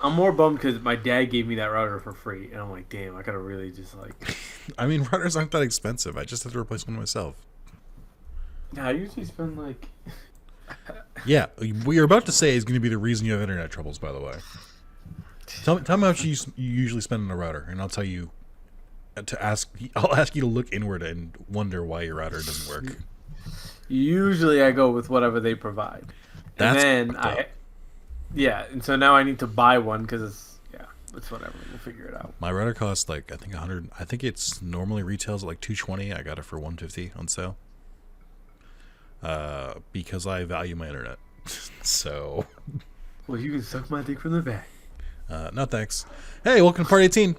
I'm more bummed because my dad gave me that router for free, and I'm like, damn, I gotta really just like. I mean, routers aren't that expensive. I just have to replace one myself. Yeah, I usually spend like. Yeah, what you're about to say is going to be the reason you have internet troubles. By the way, tell me how much you usually spend on a router, and I'll tell you. I'll ask you to look inward and wonder why your router doesn't work. Usually, I go with whatever they provide, That's and then yeah, and so now I need to buy one because it's whatever. We'll figure it out. my router costs like I think 100. I think it's normally retails at like 220. I got it for 150 on sale. Because I value my internet. So. Well, you can suck my dick from the back. No thanks. Hey, welcome to Part 18.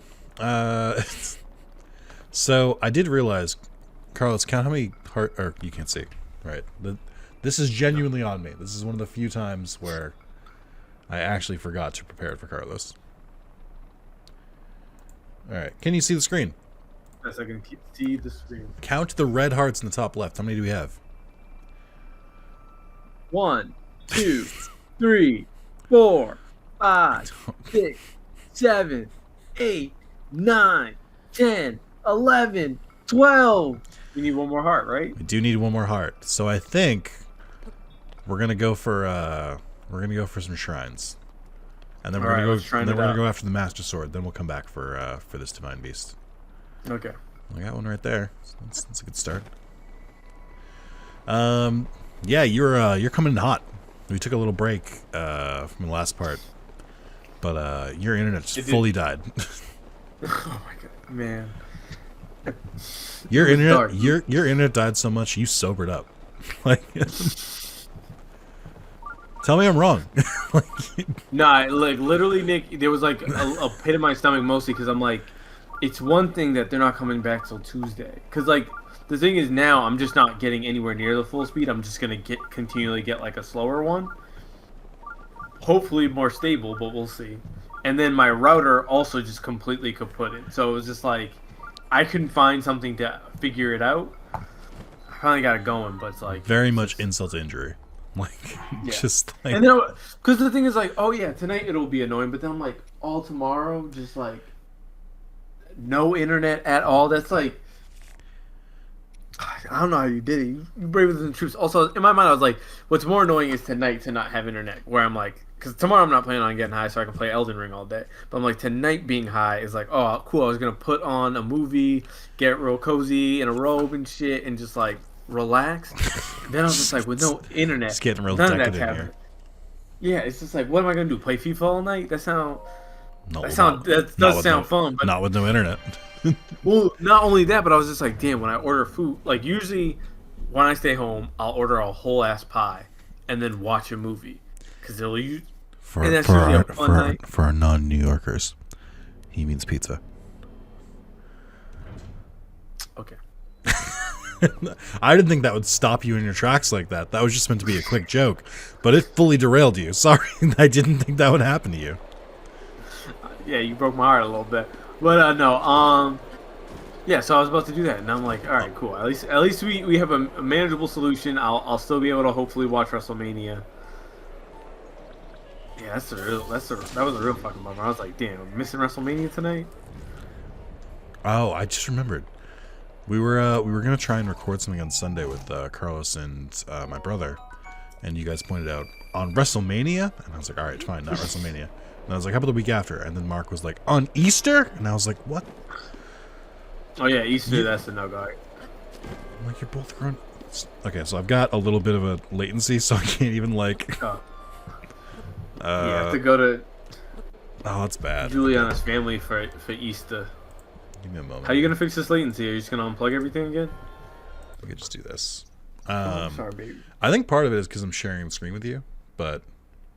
So I did realize, Carlos, count how many heart. Or you can't see, right? This is genuinely on me. This is one of the few times where I actually forgot to prepare it for Carlos. All right, can you see the screen? Yes, I can see the screen. Count the red hearts in the top left. How many do we have? 1, 2, 3, 4, 5, 6, 7, 8, 9, 10, 11, 12. We need one more heart, right? We do need one more heart. So I think we're gonna go for some shrines, and then we're gonna go after the Master Sword. Then we'll come back for this Divine Beast. Okay. I got one right there. So that's a good start. Yeah, you're coming in hot. We took a little break from the last part, but your internet's fully died. Oh my god, man! Your internet died so much you sobered up. Like, tell me I'm wrong. Nah, like literally, Nick. There was like a pit in my stomach, mostly because I'm like, it's one thing that they're not coming back till Tuesday. Because like the thing is now I'm just not getting anywhere near the full speed. I'm just gonna continually get like a slower one. Hopefully more stable, but we'll see. And then my router also just completely kaputted. So it was just like I couldn't find something to figure it out. I finally got it going, but it's like very much insult to injury. Like, yeah. Just like, and then because the thing is like, oh yeah, tonight it'll be annoying, but then I'm like, all tomorrow, just like no internet at all. That's like, I don't know how you did it. You braved the troops. Also, in my mind, I was like, what's more annoying is tonight to not have internet. Where I'm like, because tomorrow I'm not planning on getting high, so I can play Elden Ring all day. But I'm like, tonight being high is like, oh, cool. I was gonna put on a movie, get real cozy in a robe and shit, and just like relax. Then I was just like, with no internet, it's getting real decadent here. Yeah, it's just like, what am I gonna do? Play FIFA all night? That does sound fun, but not with no internet. Well, not only that, but I was just like, damn, when I order food, like usually when I stay home, I'll order a whole ass pie and then watch a movie because they'll use. For our non-New Yorkers, he means pizza. Okay. I didn't think that would stop you in your tracks like that. That was just meant to be a quick joke, but it fully derailed you. Sorry, I didn't think that would happen to you. Yeah, you broke my heart a little bit. But no, yeah. So I was about to do that, and I'm like, all right, cool. At least we have a manageable solution. I'll still be able to hopefully watch WrestleMania. Yeah, that was a real fucking bummer. I was like, damn, I'm missing WrestleMania tonight. Oh, I just remembered. We were gonna try and record something on Sunday with Carlos and my brother, and you guys pointed out on WrestleMania, and I was like, all right, fine, not WrestleMania. And I was like, how about the week after? And then Mark was like, on Easter? And I was like, what? Oh, yeah, Easter, that's the no-go. I'm like, you're both grown. Okay, so I've got a little bit of a latency, so I can't even, like... Oh. You have to go to... Oh, that's bad. Juliana's family for Easter. Give me a moment. How are you going to fix this latency? Are you just going to unplug everything again? We could just do this. Sorry, baby. I think part of it is because I'm sharing the screen with you, but...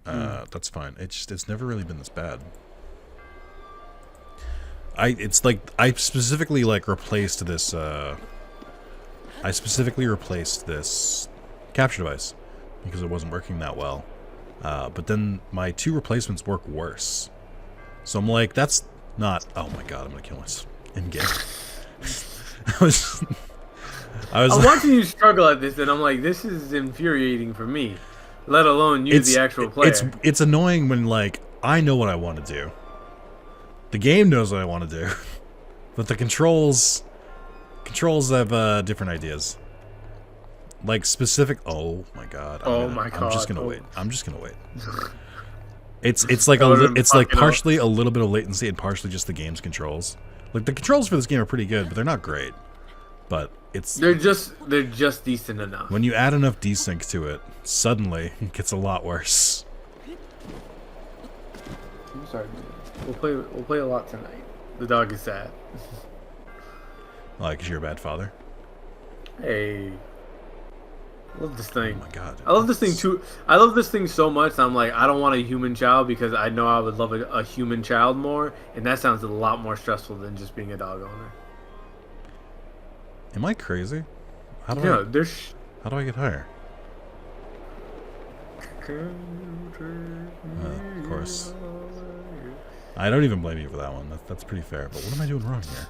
that's fine. It's never really been this bad. I specifically replaced this capture device because it wasn't working that well. But then my two replacements work worse. So I'm like, that's not. Oh my god, I'm gonna kill myself in game. I'm watching you struggle at this, and I'm like, this is infuriating for me. Let alone you, the actual player. It's annoying when I know what I want to do. The game knows what I want to do. But the controls have different ideas. Like specific. Oh my god. I'm just gonna wait. I'm just gonna wait. It's like partially a little bit of latency and partially just the game's controls. Like the controls for this game are pretty good, but they're not great. But they're just decent enough. When you add enough desync to it, suddenly it gets a lot worse. I'm sorry. We'll play a lot tonight. The dog is sad. Like, 'cause you're a bad father. Hey, I love this thing. Oh my god. I love this thing too. I love this thing so much. I'm like, I don't want a human child because I know I would love a human child more, and that sounds a lot more stressful than just being a dog owner. Am I crazy? How do I get higher? Of course. I don't even blame you for that one. That's pretty fair. But what am I doing wrong here?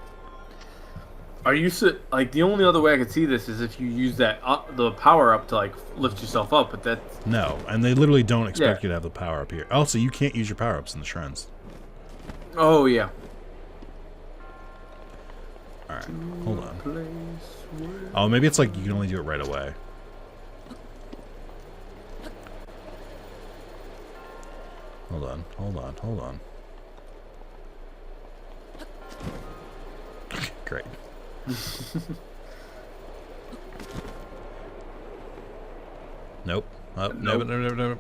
Are you like the only other way I could see this is if you use that the power up to like lift yourself up, but that's no, and they literally don't expect you to have the power up here. Also, you can't use your power ups in the shrines. Oh yeah. All right, hold on. Oh, maybe it's like you can only do it right away. Hold on. Great. Nope. Oh, nope. No.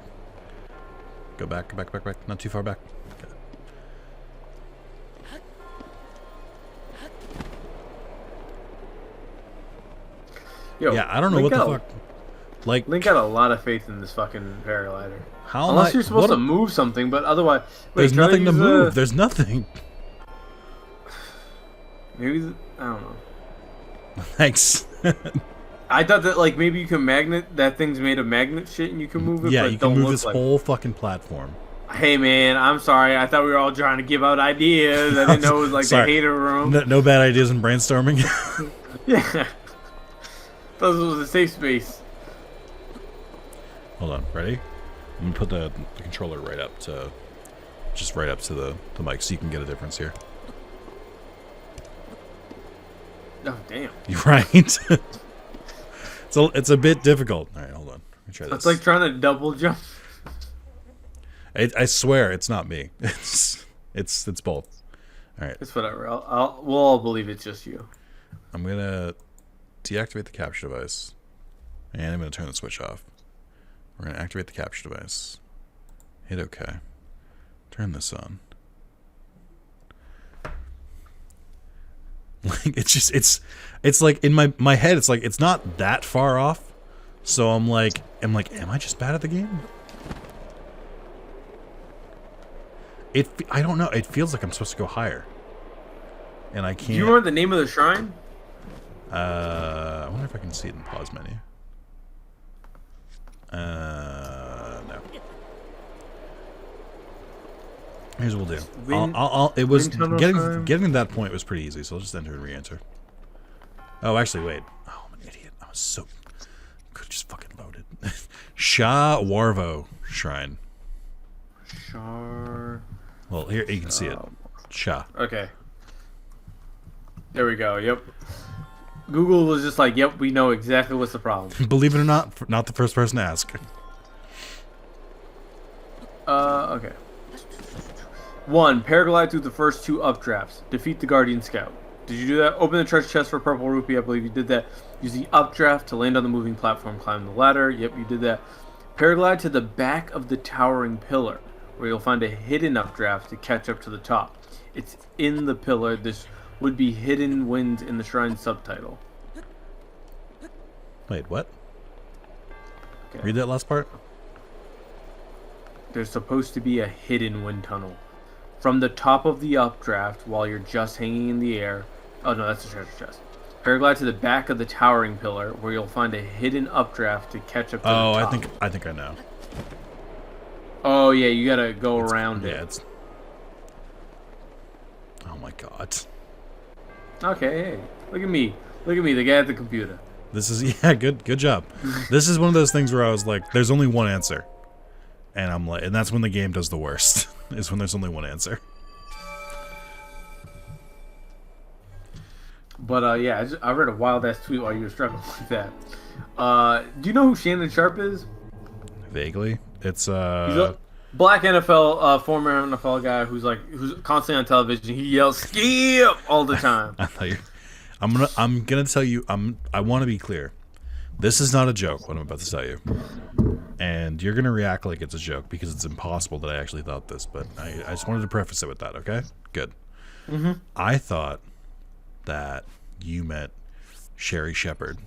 Go back. Not too far back. Okay. Yo, yeah, I don't know what the fuck. Like, Link got a lot of faith in this fucking paraglider. How Unless you're supposed to move something, but otherwise, there's nothing to move. There's nothing. Maybe I don't know. Thanks. I thought that like maybe you can magnet that thing's made of magnet shit and you can move it. Yeah, but you can move this whole fucking platform. Hey man, I'm sorry. I thought we were all trying to give out ideas. I didn't know it was like the hater room. No bad ideas in brainstorming. Yeah. Those was a safe space. Hold on, ready? I'm gonna put the controller right up to the mic so you can get a difference here. Oh damn! You're right. It's a bit difficult. All right, hold on. Let me try this. It's like trying to double jump. I swear it's not me. It's both. All right. It's whatever. We'll all believe it's just you. I'm gonna deactivate the capture device, and I'm gonna turn the switch off. We're gonna activate the capture device. Hit OK. Turn this on. Like it's like in my head it's like it's not that far off, so I'm like am I just bad at the game? I don't know. It feels like I'm supposed to go higher, and I can't. Do you remember the name of the shrine? I wonder if I can see it in the pause menu. No. Here's what we'll do. It was getting to that point was pretty easy, so I'll just enter and re-enter. Oh, actually, wait. Oh, I'm an idiot. I was so could have just fucking loaded. Shah Warvo Shrine. Well, here you can see it. Shah. Okay. There we go. Yep. Google was just like, "Yep, we know exactly what's the problem." Believe it or not, not the first person to ask. Okay. 1. Paraglide through the first 2 updrafts. Defeat the Guardian Scout. Did you do that? Open the treasure chest for purple rupee. I believe you did that. Use the updraft to land on the moving platform. Climb the ladder. Yep, you did that. Paraglide to the back of the towering pillar, where you'll find a hidden updraft to catch up to the top. It's in the pillar. This would be hidden wind in the shrine subtitle. Wait, what? Okay. Read that last part. There's supposed to be a hidden wind tunnel. From the top of the updraft while you're just hanging in the air. Oh no, that's the treasure chest. Paraglide to the back of the towering pillar where you'll find a hidden updraft to catch up to the top. I think I know. Oh yeah, you gotta go around it. It's... Oh my god. Okay, hey, look at me. Look at me, the guy at the computer. This is good job. This is one of those things where I was like, there's only one answer. And I'm like, and that's when the game does the worst. Is when there's only one answer. But yeah, I read a wild ass tweet while you were struggling with that. Do you know who Shannon Sharp is? Vaguely, it's He's a black NFL, former NFL guy who's constantly on television. He yells "skip" all the time. I thought I'm gonna tell you. I want to be clear. This is not a joke. What I'm about to tell you, and you're gonna react like it's a joke because it's impossible that I actually thought this. But I just wanted to preface it with that. Okay, good. Mm-hmm. I thought that you meant Sherry Shepherd,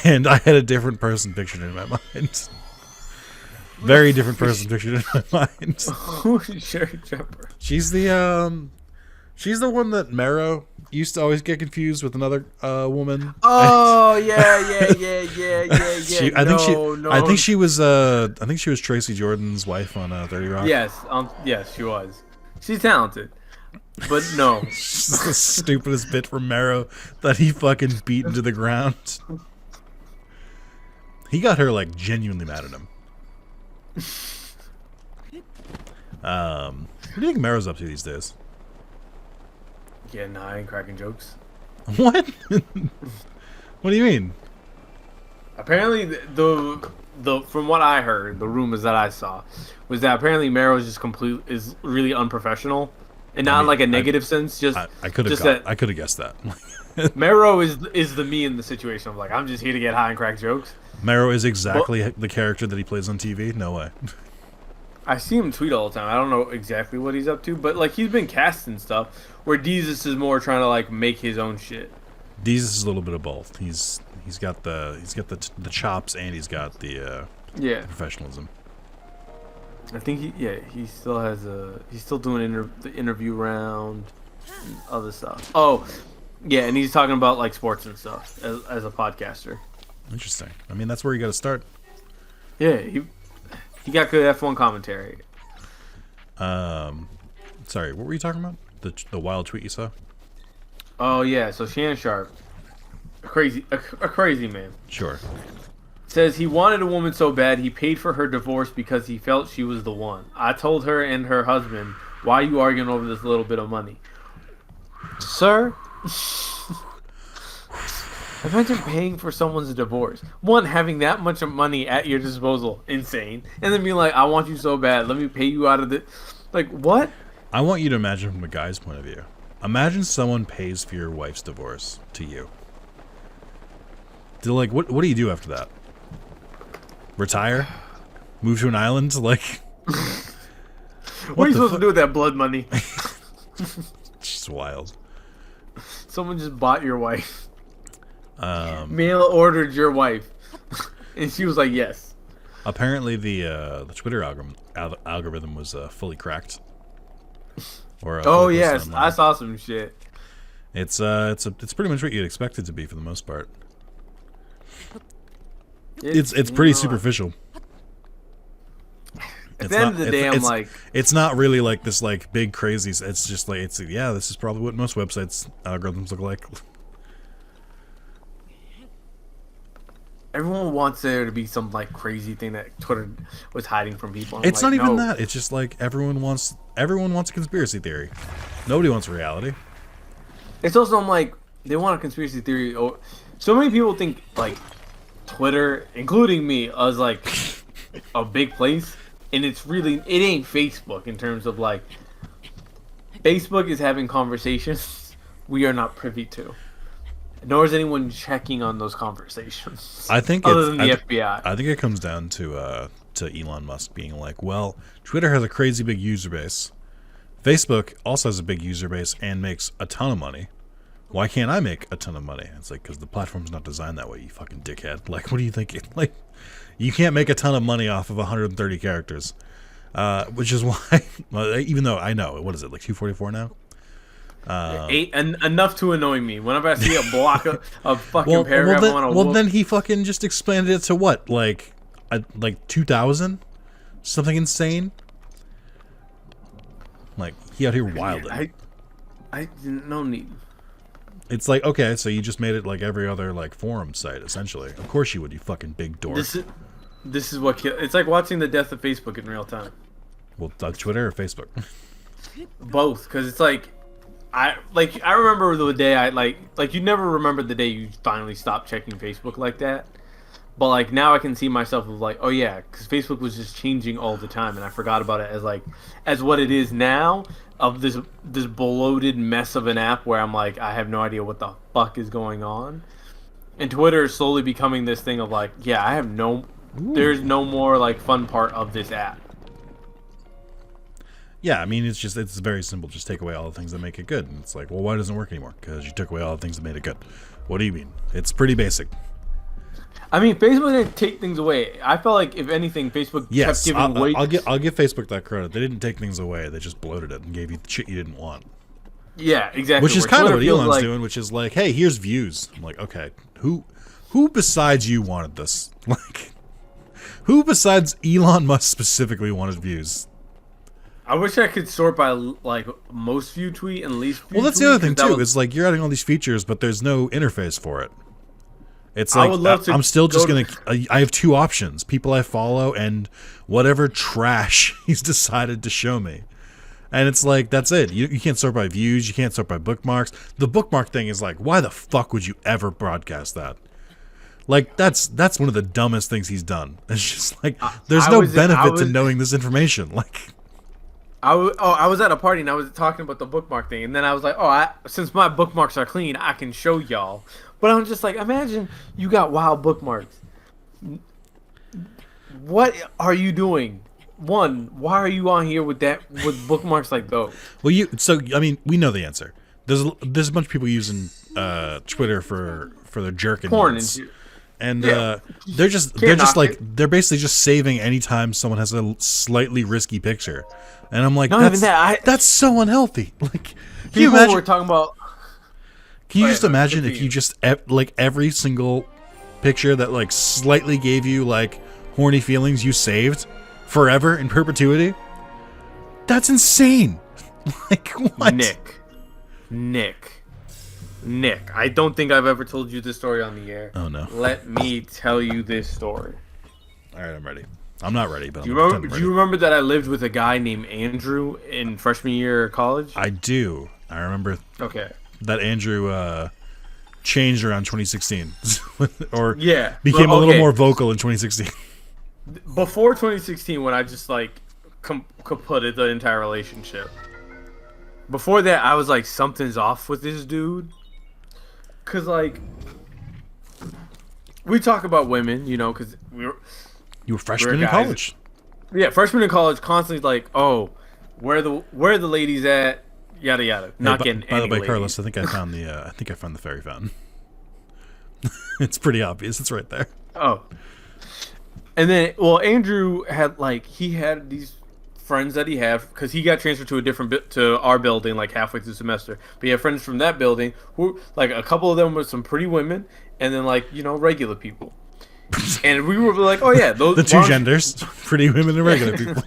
and I had a different person pictured in my mind. Very different person pictured in my mind. Who's Sherry Shepherd? She's the one that Marrow used to always get confused with another woman. Oh yeah. I think she was Tracy Jordan's wife on 30 Rock. Yes, she was. She's talented, but no. She's the stupidest bit from Marrow that he fucking beat into the ground. He got her like genuinely mad at him. What do you think Marrow's up to these days? Yeah, nah, I ain't cracking jokes. What? What do you mean? Apparently, the from what I heard, the rumors that I saw was that apparently Marrow is really unprofessional, and not in like a negative sense. Just I could have guessed that. Marrow is the me in the situation of like I'm just here to get high and crack jokes. Marrow is exactly the character that he plays on TV. No way. I see him tweet all the time. I don't know exactly what he's up to, but like he's been cast and stuff. Where Deezus is more trying to like make his own shit. Deezus is a little bit of both. He's got the chops and he's got the professionalism. I think he still has he's still doing the interview round, and other stuff. Oh, yeah, and he's talking about like sports and stuff as a podcaster. Interesting. I mean, that's where you got to start. Yeah, he got good F1 commentary. Sorry, what were you talking about? The wild tweet you saw? Oh yeah, so Shannon Sharp, a crazy man. Sure. Says he wanted a woman so bad he paid for her divorce because he felt she was the one. I told her and her husband, "Why are you arguing over this little bit of money, sir?" Imagine paying for someone's divorce. One, having that much money at your disposal, insane. And then being like, "I want you so bad, let me pay you out of the..." Like, what? I want you to imagine from a guy's point of view. Imagine someone pays for your wife's divorce to you. Like, what do you do after that? Retire? Move to an island? Like, what are you supposed to do with that blood money? It's just wild. Someone just bought your wife. Mail ordered your wife, and she was like, "Yes." Apparently, the Twitter algorithm was fully cracked. Oh yes, I saw some shit. It's pretty much what you'd expect it to be for the most part. It's pretty superficial. At the end of the day, I'm like, it's not really like this like big crazy. It's just like this is probably what most websites algorithms look like. Everyone wants there to be some like crazy thing that Twitter was hiding from people. It's like, not even that. It's just like everyone wants a conspiracy theory. Nobody wants reality. It's also like they want a conspiracy theory. So many people think like Twitter, including me, is like a big place, and it ain't Facebook in terms of like Facebook is having conversations we are not privy to. Nor is anyone checking on those conversations. I think other than the FBI. I think it comes down to Elon Musk being like, well, Twitter has a crazy big user base. Facebook also has a big user base and makes a ton of money. Why can't I make a ton of money? It's like, because the platform's not designed that way, you fucking dickhead. Like, what are you thinking? Like, you can't make a ton of money off of 130 characters. Which is why, even though I know, what is it, like 244 now? Enough to annoy me. Whenever I see a block of fucking paragraph, then he fucking just expanded it to what, like 2,000, something insane. Like he out here wilding. I didn't no need. It's like, okay, so you just made it like every other like forum site essentially. Of course you would, you fucking big dork. This is what it's like watching the death of Facebook in real time. Well, Twitter or Facebook? Both, because it's like I remember the day I you never remember the day you finally stopped checking Facebook like that. But like now I can see myself of like, oh yeah, because Facebook was just changing all the time, and I forgot about it as what it is now, of this bloated mess of an app where I'm like, I have no idea what the fuck is going on. And Twitter is slowly becoming this thing of like, yeah, there's no more like fun part of this app. Yeah, I mean, it's very simple. Just take away all the things that make it good. And it's like, well, why doesn't it work anymore? Because you took away all the things that made it good. What do you mean? It's pretty basic. I mean, Facebook didn't take things away. I felt like, if anything, Facebook kept giving away. I'll give Facebook that credit. They didn't take things away. They just bloated it and gave you the shit you didn't want. Yeah, exactly. Which is kind of what Elon's doing, which is like, hey, here's views. I'm like, okay, who besides you wanted this? Like, who besides Elon Musk specifically wanted views? I wish I could sort by like most view tweet and least view. Well, that's tweet, the other thing too. Is like you're adding all these features, but there's no interface for it. It's like I'm still just gonna. I have two options: people I follow and whatever trash he's decided to show me. And it's like that's it. You can't sort by views. You can't sort by bookmarks. The bookmark thing is like, why the fuck would you ever broadcast that? Like that's one of the dumbest things he's done. It's just like there's no benefit to knowing this information. Like. I was at a party and I was talking about the bookmark thing, and then I was like, since my bookmarks are clean, I can show y'all. But I'm just like, imagine you got wild bookmarks. What are you doing? One, why are you on here with bookmarks like those? Well, I mean, we know the answer. There's a bunch of people using Twitter for their jerking porn and they're basically just saving anytime someone has a slightly risky picture. And I'm like, that's so unhealthy. Like, people were talking about. Can you just imagine if you just like every single picture that like slightly gave you like horny feelings you saved forever in perpetuity? That's insane. Like what? Nick, I don't think I've ever told you this story on the air. Oh no. Let me tell you this story. All right, I'm ready. I'm not ready, but do you remember that I lived with a guy named Andrew in freshman year of college? I do. I remember. Okay. That Andrew changed around 2016, or became a little more vocal in 2016. Before 2016, when I just like kaputted the entire relationship. Before that, I was like, something's off with this dude, cause like we talk about women, you know, cause you were freshmen in college. Yeah, freshmen in college, constantly like, oh, where are the ladies at? Yada yada. Not getting any. By the way, Carlos, I think I found the fairy fountain. It's pretty obvious. It's right there. Oh. And then, well, Andrew had these friends that he had because he got transferred to to our building like halfway through the semester. But he had friends from that building who, like, a couple of them were some pretty women, and then like regular people. And we were like, oh yeah, those the two genders, pretty women and regular people.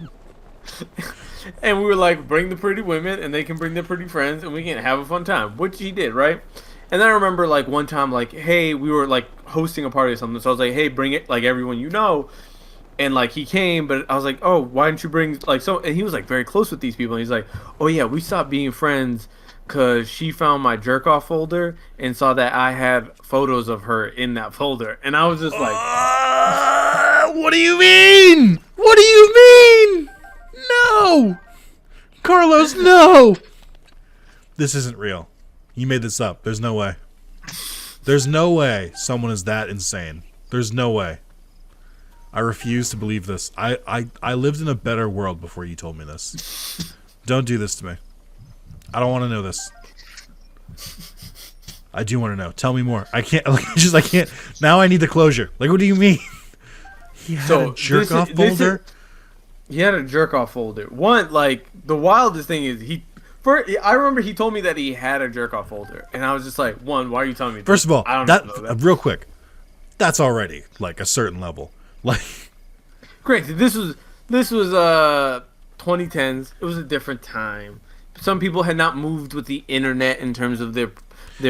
And we were like, bring the pretty women, and they can bring their pretty friends, and we can have a fun time, which he did, right? And then I remember like one time, like, hey, we were like hosting a party or something, so I was like, hey, bring it, like everyone you know. And like he came, but I was like, oh, why didn't you bring like so? And he was like very close with these people, and he's like, oh yeah, we stopped being friends because she found my jerk off folder and saw that I had photos of her in that folder, and I was just like, what do you mean? What do you mean? No, Carlos, no. This isn't real. You made this up. There's no way. There's no way someone is that insane. There's no way. I refuse to believe this. I lived in a better world before you told me this. Don't do this to me. I don't want to know this. I do want to know. Tell me more. I can't. I can't. Now I need the closure. Like, what do you mean? He had a jerk off folder. He had a jerk off folder. One, like, the wildest thing is I remember he told me that he had a jerk off folder, and I was just like, one, why are you telling me this? First of all, I don't know that. Real quick, that's already like a certain level. Like, great. This was 2010s. It was a different time. Some people had not moved with the internet in terms of their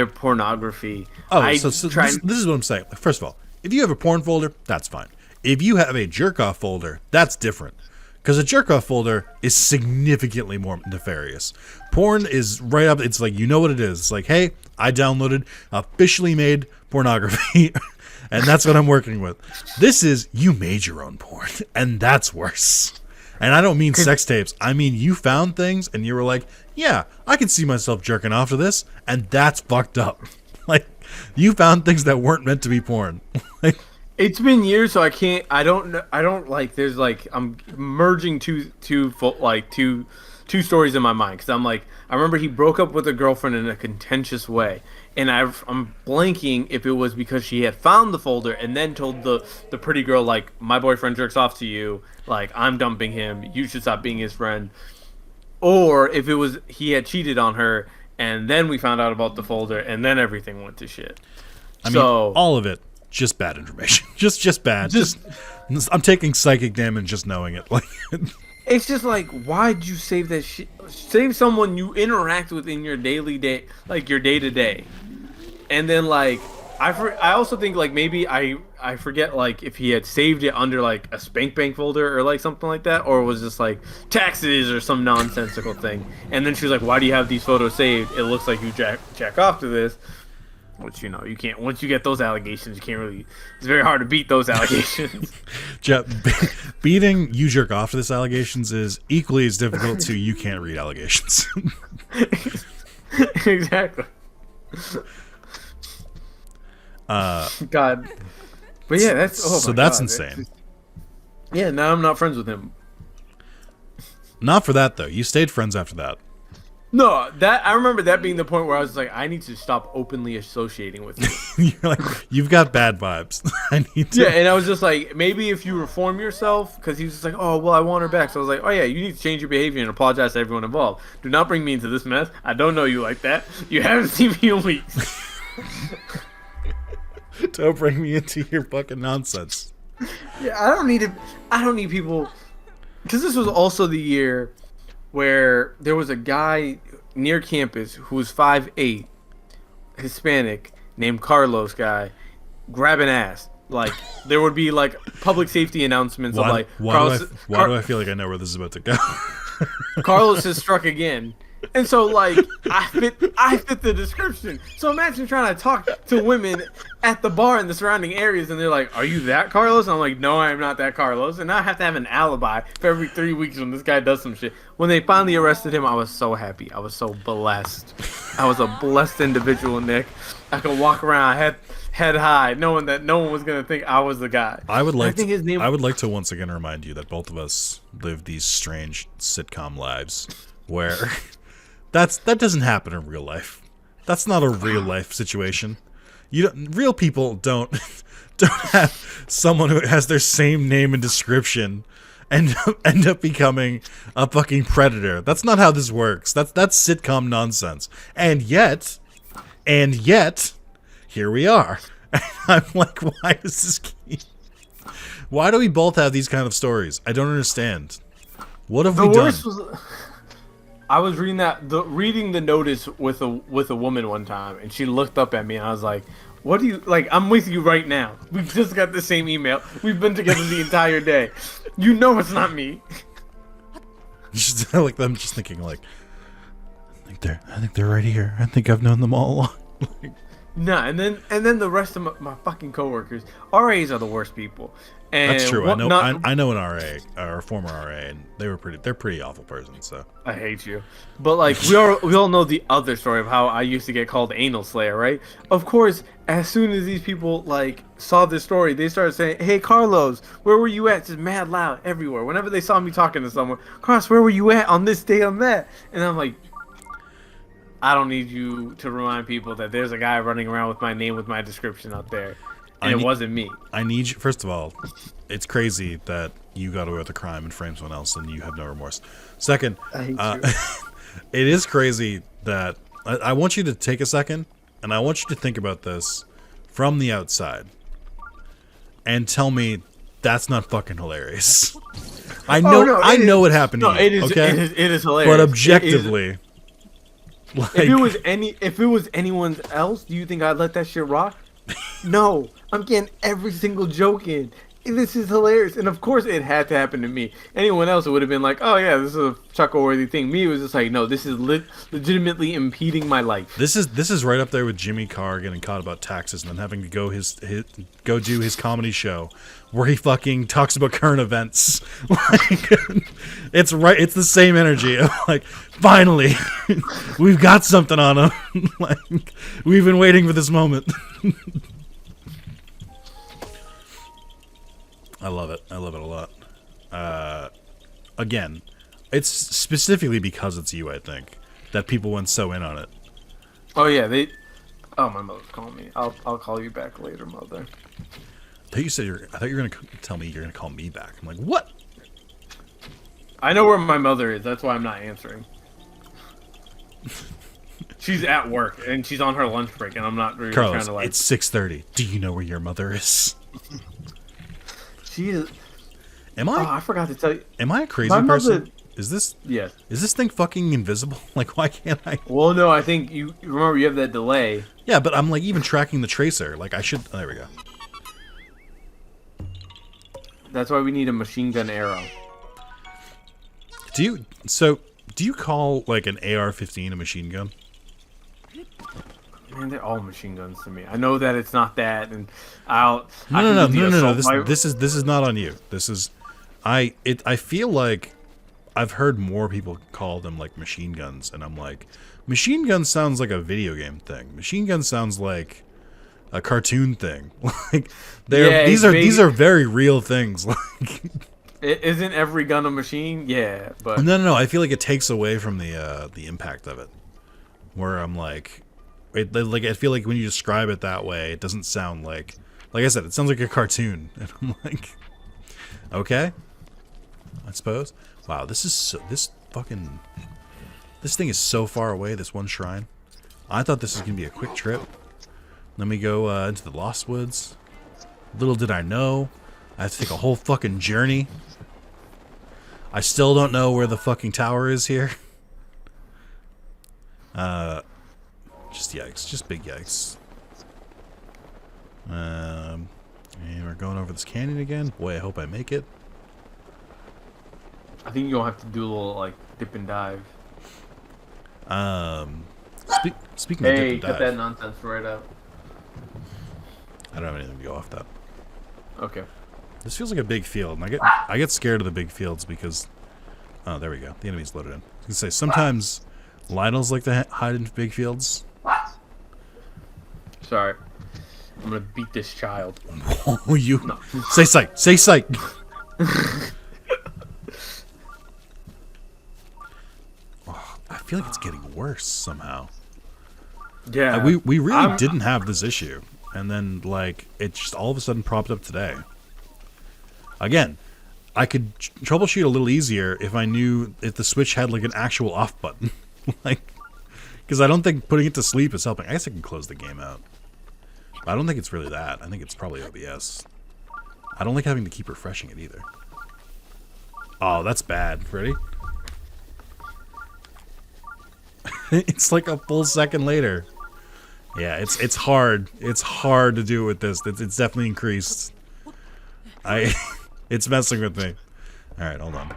pornography. Oh, this is what I'm saying. First of all, if you have a porn folder, that's fine. If you have a jerk off folder, that's different. Because a jerk off folder is significantly more nefarious. Porn is right up. It's like, you know what it is. It's like, hey, I downloaded officially made pornography, and that's what I'm working with. This is, you made your own porn, and that's worse. And I don't mean sex tapes. I mean, you found things, and you were like, yeah, I can see myself jerking off to this, and that's fucked up. Like, you found things that weren't meant to be porn. Like, it's been years, so I can't. I don't like. There's like I'm merging two stories in my mind because I'm like I remember he broke up with a girlfriend in a contentious way, and I'm blanking if it was because she had found the folder and then told the pretty girl like my boyfriend jerks off to you, like I'm dumping him, you should stop being his friend, or if it was he had cheated on her and then we found out about the folder and then everything went to shit. I mean, all of it. Just bad information. Just bad. Just I'm taking psychic damage just knowing it. Like, it's just like, why'd you save that shit? Save someone you interact with in your daily day, like your day to day, and then like I also think like maybe I forget like if he had saved it under like a spank bank folder or like something like that, or it was just like taxes or some nonsensical thing. And then she was like, why do you have these photos saved? It looks like you jack off to this. Which, you know, you can't, once you get those allegations, you can't really, it's very hard to beat those allegations. Jeff, beating you jerk off to this allegations is equally as difficult to you can't read allegations. Exactly. God. But yeah, that's, oh so my that's God. insane. Yeah, now I'm not friends with him. Not for that, though. You stayed friends after that. No, that I remember that being the point where I was like, I need to stop openly associating with you. You're like, you've got bad vibes. I need to. Yeah, and I was just like, maybe if you reform yourself, because he was just like, oh, well, I want her back. So I was like, oh yeah, you need to change your behavior and apologize to everyone involved. Do not bring me into this mess. I don't know you like that. You haven't seen me in weeks. Don't bring me into your fucking nonsense. Yeah, I don't need people, because this was also the year where there was a guy near campus who was 5'8", Hispanic, named Carlos guy, grabbing ass. Like, there would be, like, public safety announcements of, like... Why do I feel like I know where this is about to go? Carlos has struck again. And so, like, I fit the description. So imagine trying to talk to women at the bar in the surrounding areas, and they're like, are you that Carlos? And I'm like, no, I am not that Carlos. And now I have to have an alibi for every 3 weeks when this guy does some shit. When they finally arrested him, I was so happy. I was so blessed. I was a blessed individual, Nick. I could walk around head high, knowing that no one was going to think I was the guy. I would like to once again remind you that both of us live these strange sitcom lives where... That doesn't happen in real life. That's not a real life situation. Real people don't have someone who has their same name and description and end up becoming a fucking predator. That's not how this works. That's sitcom nonsense. And yet, here we are. And I'm like, why is this key? Why do we both have these kind of stories? I don't understand. What have we done? I was reading the notice with a woman one time, and she looked up at me, and I was like, "What do you like? I'm with you right now. We just got the same email. We've been together the entire day. You know it's not me." Just like them, just thinking like, I think they're right here. I think I've known them all along. Nah, and then the rest of my fucking coworkers, RAs are the worst people. And that's true. I know an RA or a former RA, and they're pretty awful person. So I hate you. But like we all know the other story of how I used to get called anal slayer, right? Of course, as soon as these people like saw this story, they started saying, "Hey Carlos, where were you at?" Just mad loud everywhere. Whenever they saw me talking to someone, "Carlos, where were you at on this day on that?" And I'm like, I don't need you to remind people that there's a guy running around with my name with my description out there. And it wasn't me. I need you. First of all, it's crazy that you got away with a crime and framed someone else and you have no remorse. Second, I hate you. It is crazy that I want you to take a second and I want you to think about this from the outside and tell me that's not fucking hilarious. I know what happened to you. It is, okay? it is hilarious. But objectively, if it was anyone else, do you think I'd let that shit rock? No, I'm getting every single joke in. this is hilarious. And of course, it had to happen to me. Anyone else, it would have been like, oh yeah, this is a chuckle-worthy thing. Me, it was just like, no, this is legitimately impeding my life. This is right up there with Jimmy Carr getting caught about taxes and then having to go go do his comedy show where he fucking talks about current events. Like, it's right. It's the same energy. Like, finally, we've got something on him. Like, we've been waiting for this moment. I love it. I love it a lot. Again, it's specifically because it's you, I think, that people went so in on it. Oh yeah, Oh, my mother's calling me. I'll call you back later, mother. I thought you were gonna tell me you're gonna call me back. I'm like, what? I know where my mother is. That's why I'm not answering. She's at work and she's on her lunch break, and I'm not really Carlos, trying to like. it's 6:30. Do you know where your mother is? She is. Am I? Oh, I forgot to tell you. Am I a crazy My person? mother. Is this? Yes. Is this thing fucking invisible? Like, why can't I? Well, no, I think you remember you have that delay. Yeah, but I'm like even tracking the tracer. Like, I should. Oh, there we go. That's why we need a machine gun arrow. Do you call like an AR-15 a machine gun? Man, they're all machine guns to me. I know that it's not that, and I No. can do the assault rifle. This is not on you. This is, I feel like I've heard more people call them like machine guns, and I'm like, machine gun sounds like a video game thing. Machine gun sounds like a cartoon thing. Like these are very real things. Like, isn't every gun a machine? Yeah, but no. I feel like it takes away from the impact of it. Where I'm like. Like I feel like when you describe it that way, it doesn't sound like I said, it sounds like a cartoon, and I'm like, okay, I suppose. Wow, this thing is so far away. This one shrine. I thought this was gonna be a quick trip. Let me go into the Lost Woods. Little did I know, I have to take a whole fucking journey. I still don't know where the fucking tower is here. Just yikes. Just big yikes. And we're going over this canyon again. Boy, I hope I make it. I think you'll have to do a little like dip and dive. Speaking of dip and dive, cut that nonsense right out. I don't have anything to go off that. Okay. This feels like a big field, and I get scared of the big fields because oh, there we go. The enemy's loaded in. I was gonna say sometimes Lionels like to hide in big fields. Sorry. I'm gonna beat this child. Oh, you no. Say psych. Say psych. Oh, I feel like it's getting worse somehow. Yeah. We really didn't have this issue, and then like it just all of a sudden popped up today. Again, I could troubleshoot a little easier if I knew if the Switch had like an actual off button, like because I don't think putting it to sleep is helping. I guess I can close the game out. I don't think it's really that. I think it's probably OBS. I don't like having to keep refreshing it either. Oh, that's bad. Ready? It's like a full second later. Yeah, it's hard. It's hard to do it with this. It's definitely increased. It's messing with me. All right, hold on.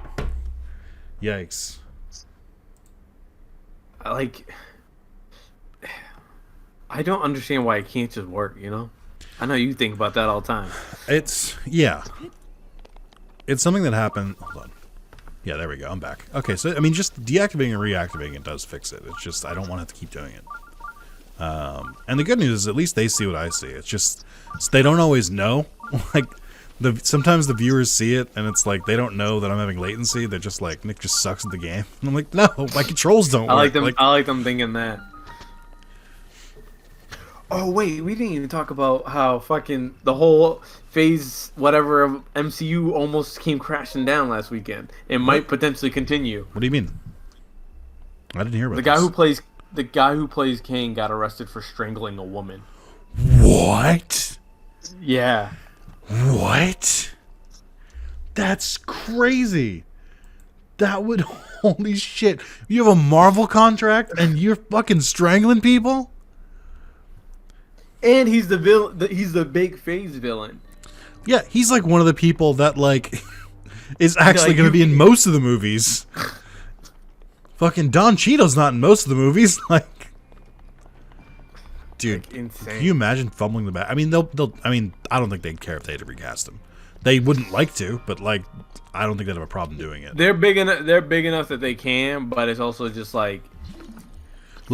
Yikes. I don't understand why it can't just work, you know? I know you think about that all the time. Yeah. It's something that happened. Hold on. Yeah, there we go. I'm back. Okay, so, I mean, just deactivating and reactivating it does fix it. It's just, I don't want to have to keep doing it. And the good news is at least they see what I see. It's just, they don't always know. Like, sometimes the viewers see it, and it's like, they don't know that I'm having latency. They're just like, Nick just sucks at the game. And I'm like, no, my controls don't work. I like them thinking that. Oh wait, we didn't even talk about how fucking the whole phase whatever of MCU almost came crashing down last weekend. It might potentially continue. What do you mean? I didn't hear about the guy who plays Kane got arrested for strangling a woman. What? Yeah. What? That's crazy. That would holy shit. You have a Marvel contract and you're fucking strangling people? And he's the villain. He's the big phase villain. Yeah, he's like one of the people that like is actually Like, going to be in most of the movies. Fucking Don Cheadle's not in most of the movies. Like, dude, like, insane. can you imagine fumbling the back? I mean, they'll. I mean, I don't think they'd care if they had to recast him. They wouldn't like to, but like, I don't think they'd have a problem doing it. They're big enough. They're big enough that they can, but it's also just like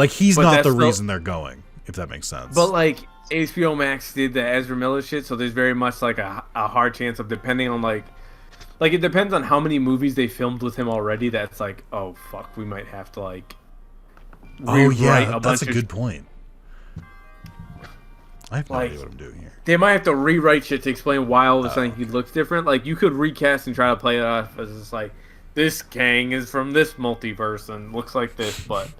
he's but not that's the still- reason they're going. If that makes sense. But like HBO Max did the Ezra Miller shit, so there's very much like a hard chance of depending on like it depends on how many movies they filmed with him already. That's like, oh fuck, we might have to like. Oh yeah, rewrite that's a bunch good of- point. I have no Like- idea what I'm doing here. They might have to rewrite shit to explain why all of a sudden he looks different. Like you could recast and try to play it off as just like this Kang is from this multiverse and looks like this, but.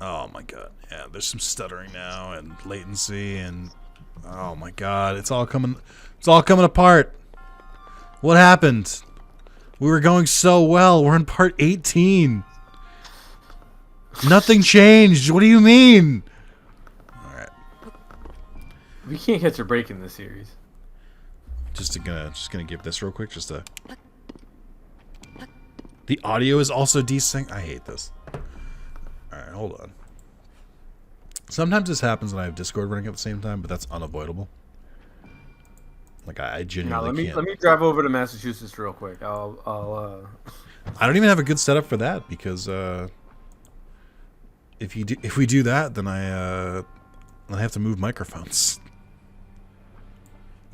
Oh my god, yeah. There's some stuttering now and latency and oh my god, it's all coming apart. What happened? We were going so well. We're in part 18. Nothing changed. What do you mean? All right, We can't catch a break in this series. just gonna give this real quick. The audio is also desynced. I hate this. Alright, hold on. Sometimes this happens when I have Discord running at the same time, but that's unavoidable. Like, I Now genuinely can't. let me drive over to Massachusetts real quick. I'll I don't even have a good setup for that, because, if we do that, then I have to move microphones.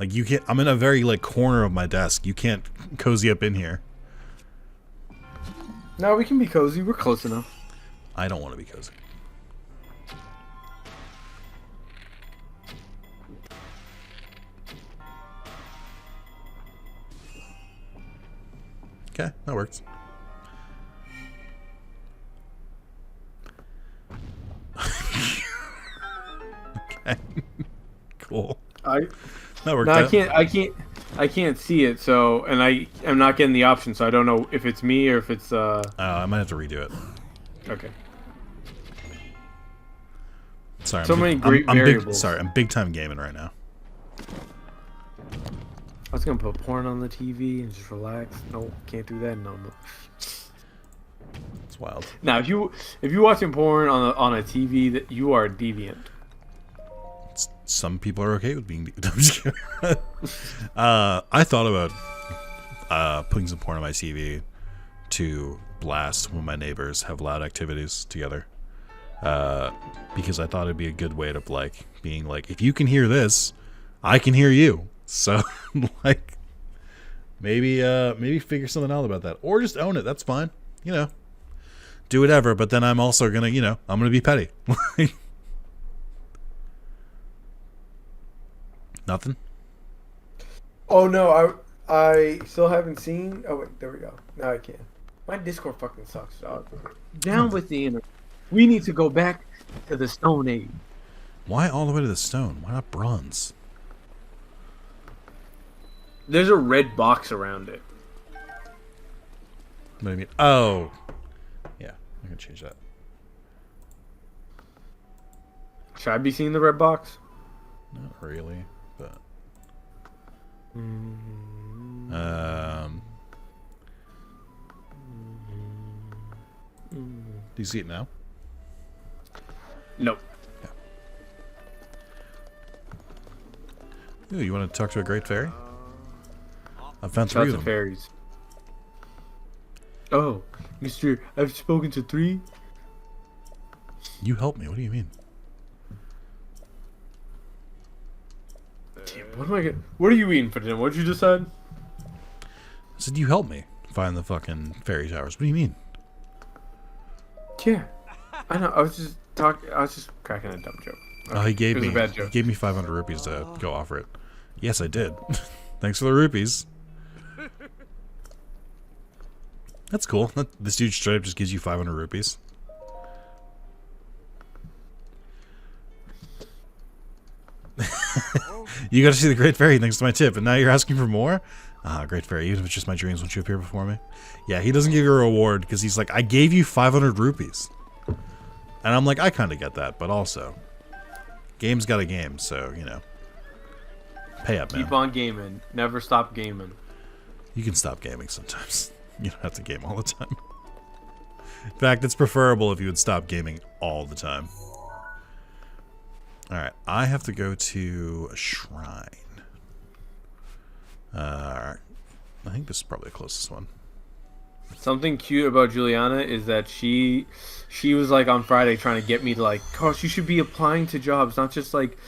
Like, you can't, I'm in a very, like, corner of my desk. You can't cozy up in here. No, we can be cozy. We're close enough. I don't want to be cozy. Okay, that works. Okay. Cool. That worked No, out. I can't see it. So, and I am not getting the option. So I don't know if it's me or if it's Oh, I might have to redo it. Okay. Sorry. So many great variables. I'm big time gaming right now. I was gonna put porn on the TV and just relax. No, can't do that no more. It's wild. Now, if you're watching porn on a TV, that you are deviant. Some people are okay with being. I'm just kidding. I thought about putting some porn on my TV to blast when my neighbors have loud activities together. Because I thought it'd be a good way to like being like, if you can hear this, I can hear you. So like maybe figure something out about that, or just own it. That's fine. You know, do whatever. But then I'm also gonna, I'm gonna be petty. Nothing. Oh no, I still haven't seen. Oh wait, there we go. Now I can. My Discord fucking sucks, dog. Down with the internet. We need to go back to the Stone Age. Why all the way to the stone? Why not bronze? There's a red box around it. What do you mean? Oh, yeah. I can change that. Should I be seeing the red box? Not really, but do you see it now? Nope. Ooh, you want to talk to a great fairy? I found Shout out three to of them. fairies. Oh, Mister, I've spoken to 3. You help me. What do you mean? Damn, what am I getting? What are you eating for dinner? What'd you decide? I said you help me find the fucking fairy towers. What do you mean? Yeah, I know. I was just cracking a dumb joke. Oh, he gave it was me a bad joke. 500 rupees to go offer it. Yes, I did. Thanks for the rupees. That's cool. This dude straight up just gives you 500 rupees. You got to see the Great Fairy thanks to my tip, and now you're asking for more? Ah, Great Fairy, even if it's just my dreams, won't you appear before me? Yeah, he doesn't give you a reward because he's like, I gave you 500 rupees. And I'm like, I kind of get that, but also, Game's got a game, so, you know. Pay up, man. Keep on gaming. Never stop gaming. You can stop gaming sometimes. You don't have to game all the time. In fact, it's preferable if you would stop gaming all the time. Alright, I have to go to a shrine. Alright. I think this is probably the closest one. Something cute about Juliana is that she was like on Friday trying to get me to like, Carlos, you should be applying to jobs, not just like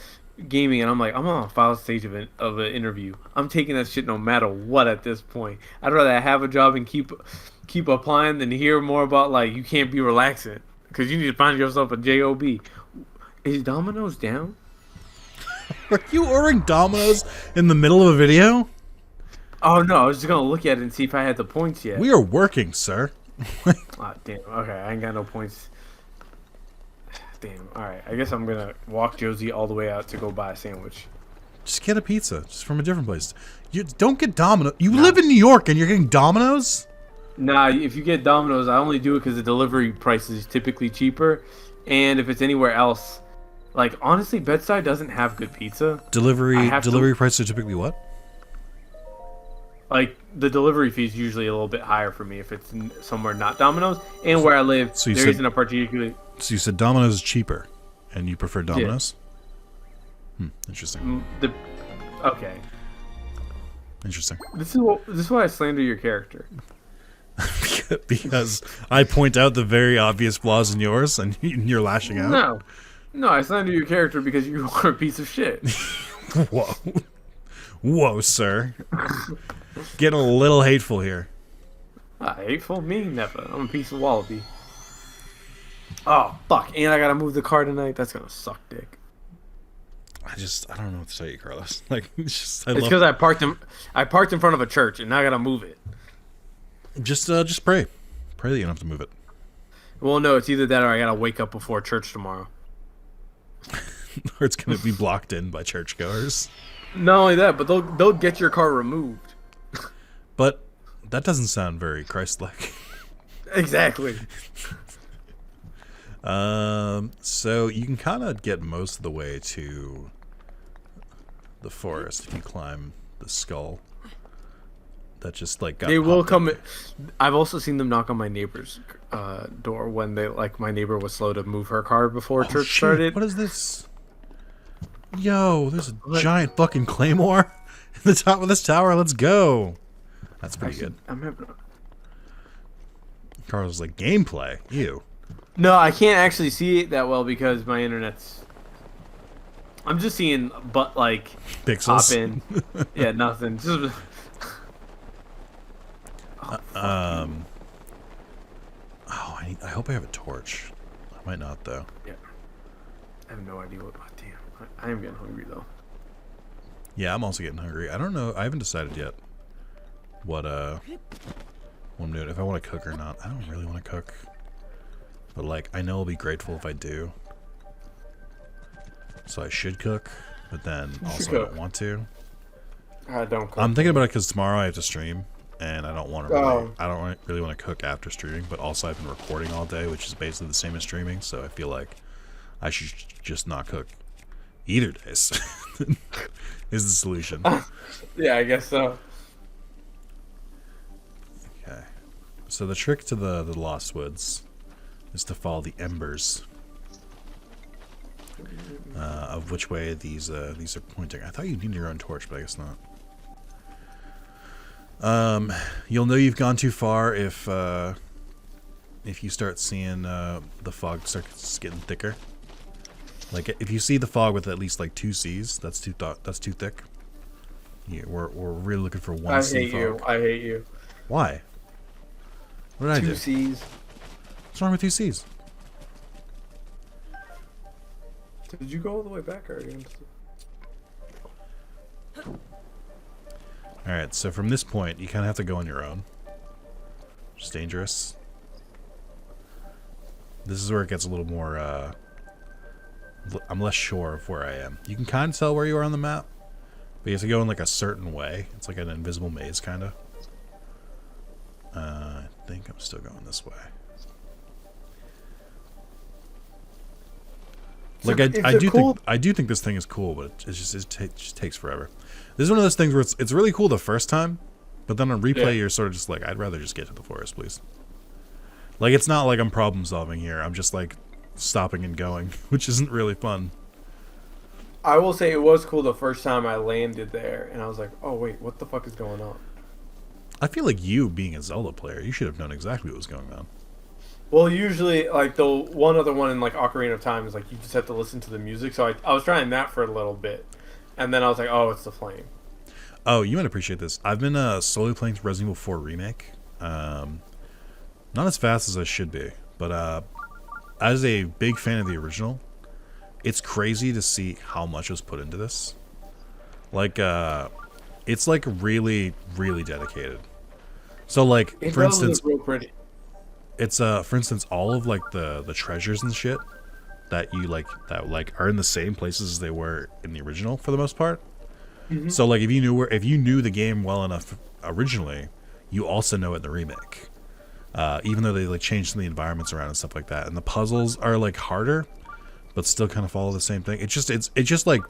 gaming. And I'm like, I'm on a final stage of an interview. I'm taking that shit no matter what at this point. I'd rather have a job and keep applying than hear more about like you can't be relaxing because you need to find yourself a job. Is Domino's down? Are you ordering Domino's in the middle of a video? Oh no, I was just gonna look at it and see if I had the points yet. We are working, sir. Ah, damn. Okay, I ain't got no points. Damn. All right. I guess I'm gonna walk Josie all the way out to go buy a sandwich. Just get a pizza, just from a different place. You don't get Domino's. You live in New York and you're getting Domino's? Nah, if you get Domino's, I only do it because the delivery price is typically cheaper, and if it's anywhere else, like honestly, Bedside doesn't have good pizza. Delivery prices are typically what? Like the delivery fee is usually a little bit higher for me if it's somewhere not Domino's, and where I live, So you there said- isn't a particularly. So you said Domino's is cheaper, and you prefer Domino's? Interesting. Okay. Interesting. This is why I slander your character. Because I point out the very obvious flaws in yours, and you're lashing out? No, I slander your character because you are a piece of shit. Whoa. Whoa, sir. Getting a little hateful here. Hateful? Me? Never. I'm a piece of wallaby. Oh, fuck. And I gotta move the car tonight. That's gonna suck dick. I don't know what to tell you, Carlos. Like, It's because I parked in front of a church, and now I gotta move it. Just pray. Pray that you don't have to move it. Well, no, it's either that or I gotta wake up before church tomorrow. Or it's going to be blocked in by churchgoers. Not only that, but they'll get your car removed. But that doesn't sound very Christ-like. Exactly. So you can kind of get most of the way to the forest if you climb the skull. That just like got They will popped come. up. I've also seen them knock on my neighbor's door when my neighbor was slow to move her car before church Shit, started. what is this? Yo, there's a giant fucking claymore in the top of this tower. Let's go. That's pretty good. Carlos was like, gameplay? Ew. No, I can't actually see it that well because my internet's. I'm just seeing like Pixels. pop in. Yeah, nothing. Just. I hope I have a torch. I might not though. Yeah. I have no idea what. Oh, damn. I am getting hungry though. Yeah, I'm also getting hungry. I don't know. I haven't decided yet what I'm doing. If I want to cook or not. I don't really want to cook. But like, I know I'll be grateful if I do. So I should cook, but then also I don't want to. I don't cook. I'm thinking about it because tomorrow I have to stream, and I don't want to. Oh. I don't really want to cook after streaming. But also I've been recording all day, which is basically the same as streaming. So I feel like I should just not cook either days. Is the solution. Yeah, I guess so. Okay. So the trick to the Lost Woods is to follow the embers of which way these are pointing. I thought you needed your own torch, but I guess not. You'll know you've gone too far if you start seeing the fog starts getting thicker. Like if you see the fog with at least like 2 C's, that's too thick. Yeah, we're really looking for 1 C fog. I hate you. Why? What did I do? 2 C's. What's wrong with 2 C's? Did you go all the way back or are you Alright, so from this point, you kind of have to go on your own. It's dangerous. This is where it gets a little more, I'm less sure of where I am. You can kind of tell where you are on the map, but you have to go in like a certain way. It's like an invisible maze, kind of. I think I'm still going this way. Like I do think this thing is cool, but it just takes forever. This is one of those things where it's really cool the first time, but then on replay you're sort of just like, I'd rather just get to the forest, please. Like, it's not like I'm problem solving here. I'm just like stopping and going, which isn't really fun. I will say it was cool the first time I landed there, and I was like, oh wait, what the fuck is going on? I feel like you, being a Zelda player, you should have known exactly what was going on. Well, usually, like, the one other one in, like, Ocarina of Time is, like, you just have to listen to the music. So I was trying that for a little bit. And then I was like, oh, it's the flame. Oh, you might appreciate this. I've been slowly playing Resident Evil 4 Remake. Not as fast as I should be. But as a big fan of the original, it's crazy to see how much was put into this. Like, it's, like, really, really dedicated. So, like, for instance... real pretty. It's for instance, all of like the treasures and shit that you like are in the same places as they were in the original for the most part. Mm-hmm. So like if you knew the game well enough originally, you also know it in the remake. Even though they like changed some of the environments around and stuff like that, and the puzzles are like harder, but still kind of follow the same thing. It's just like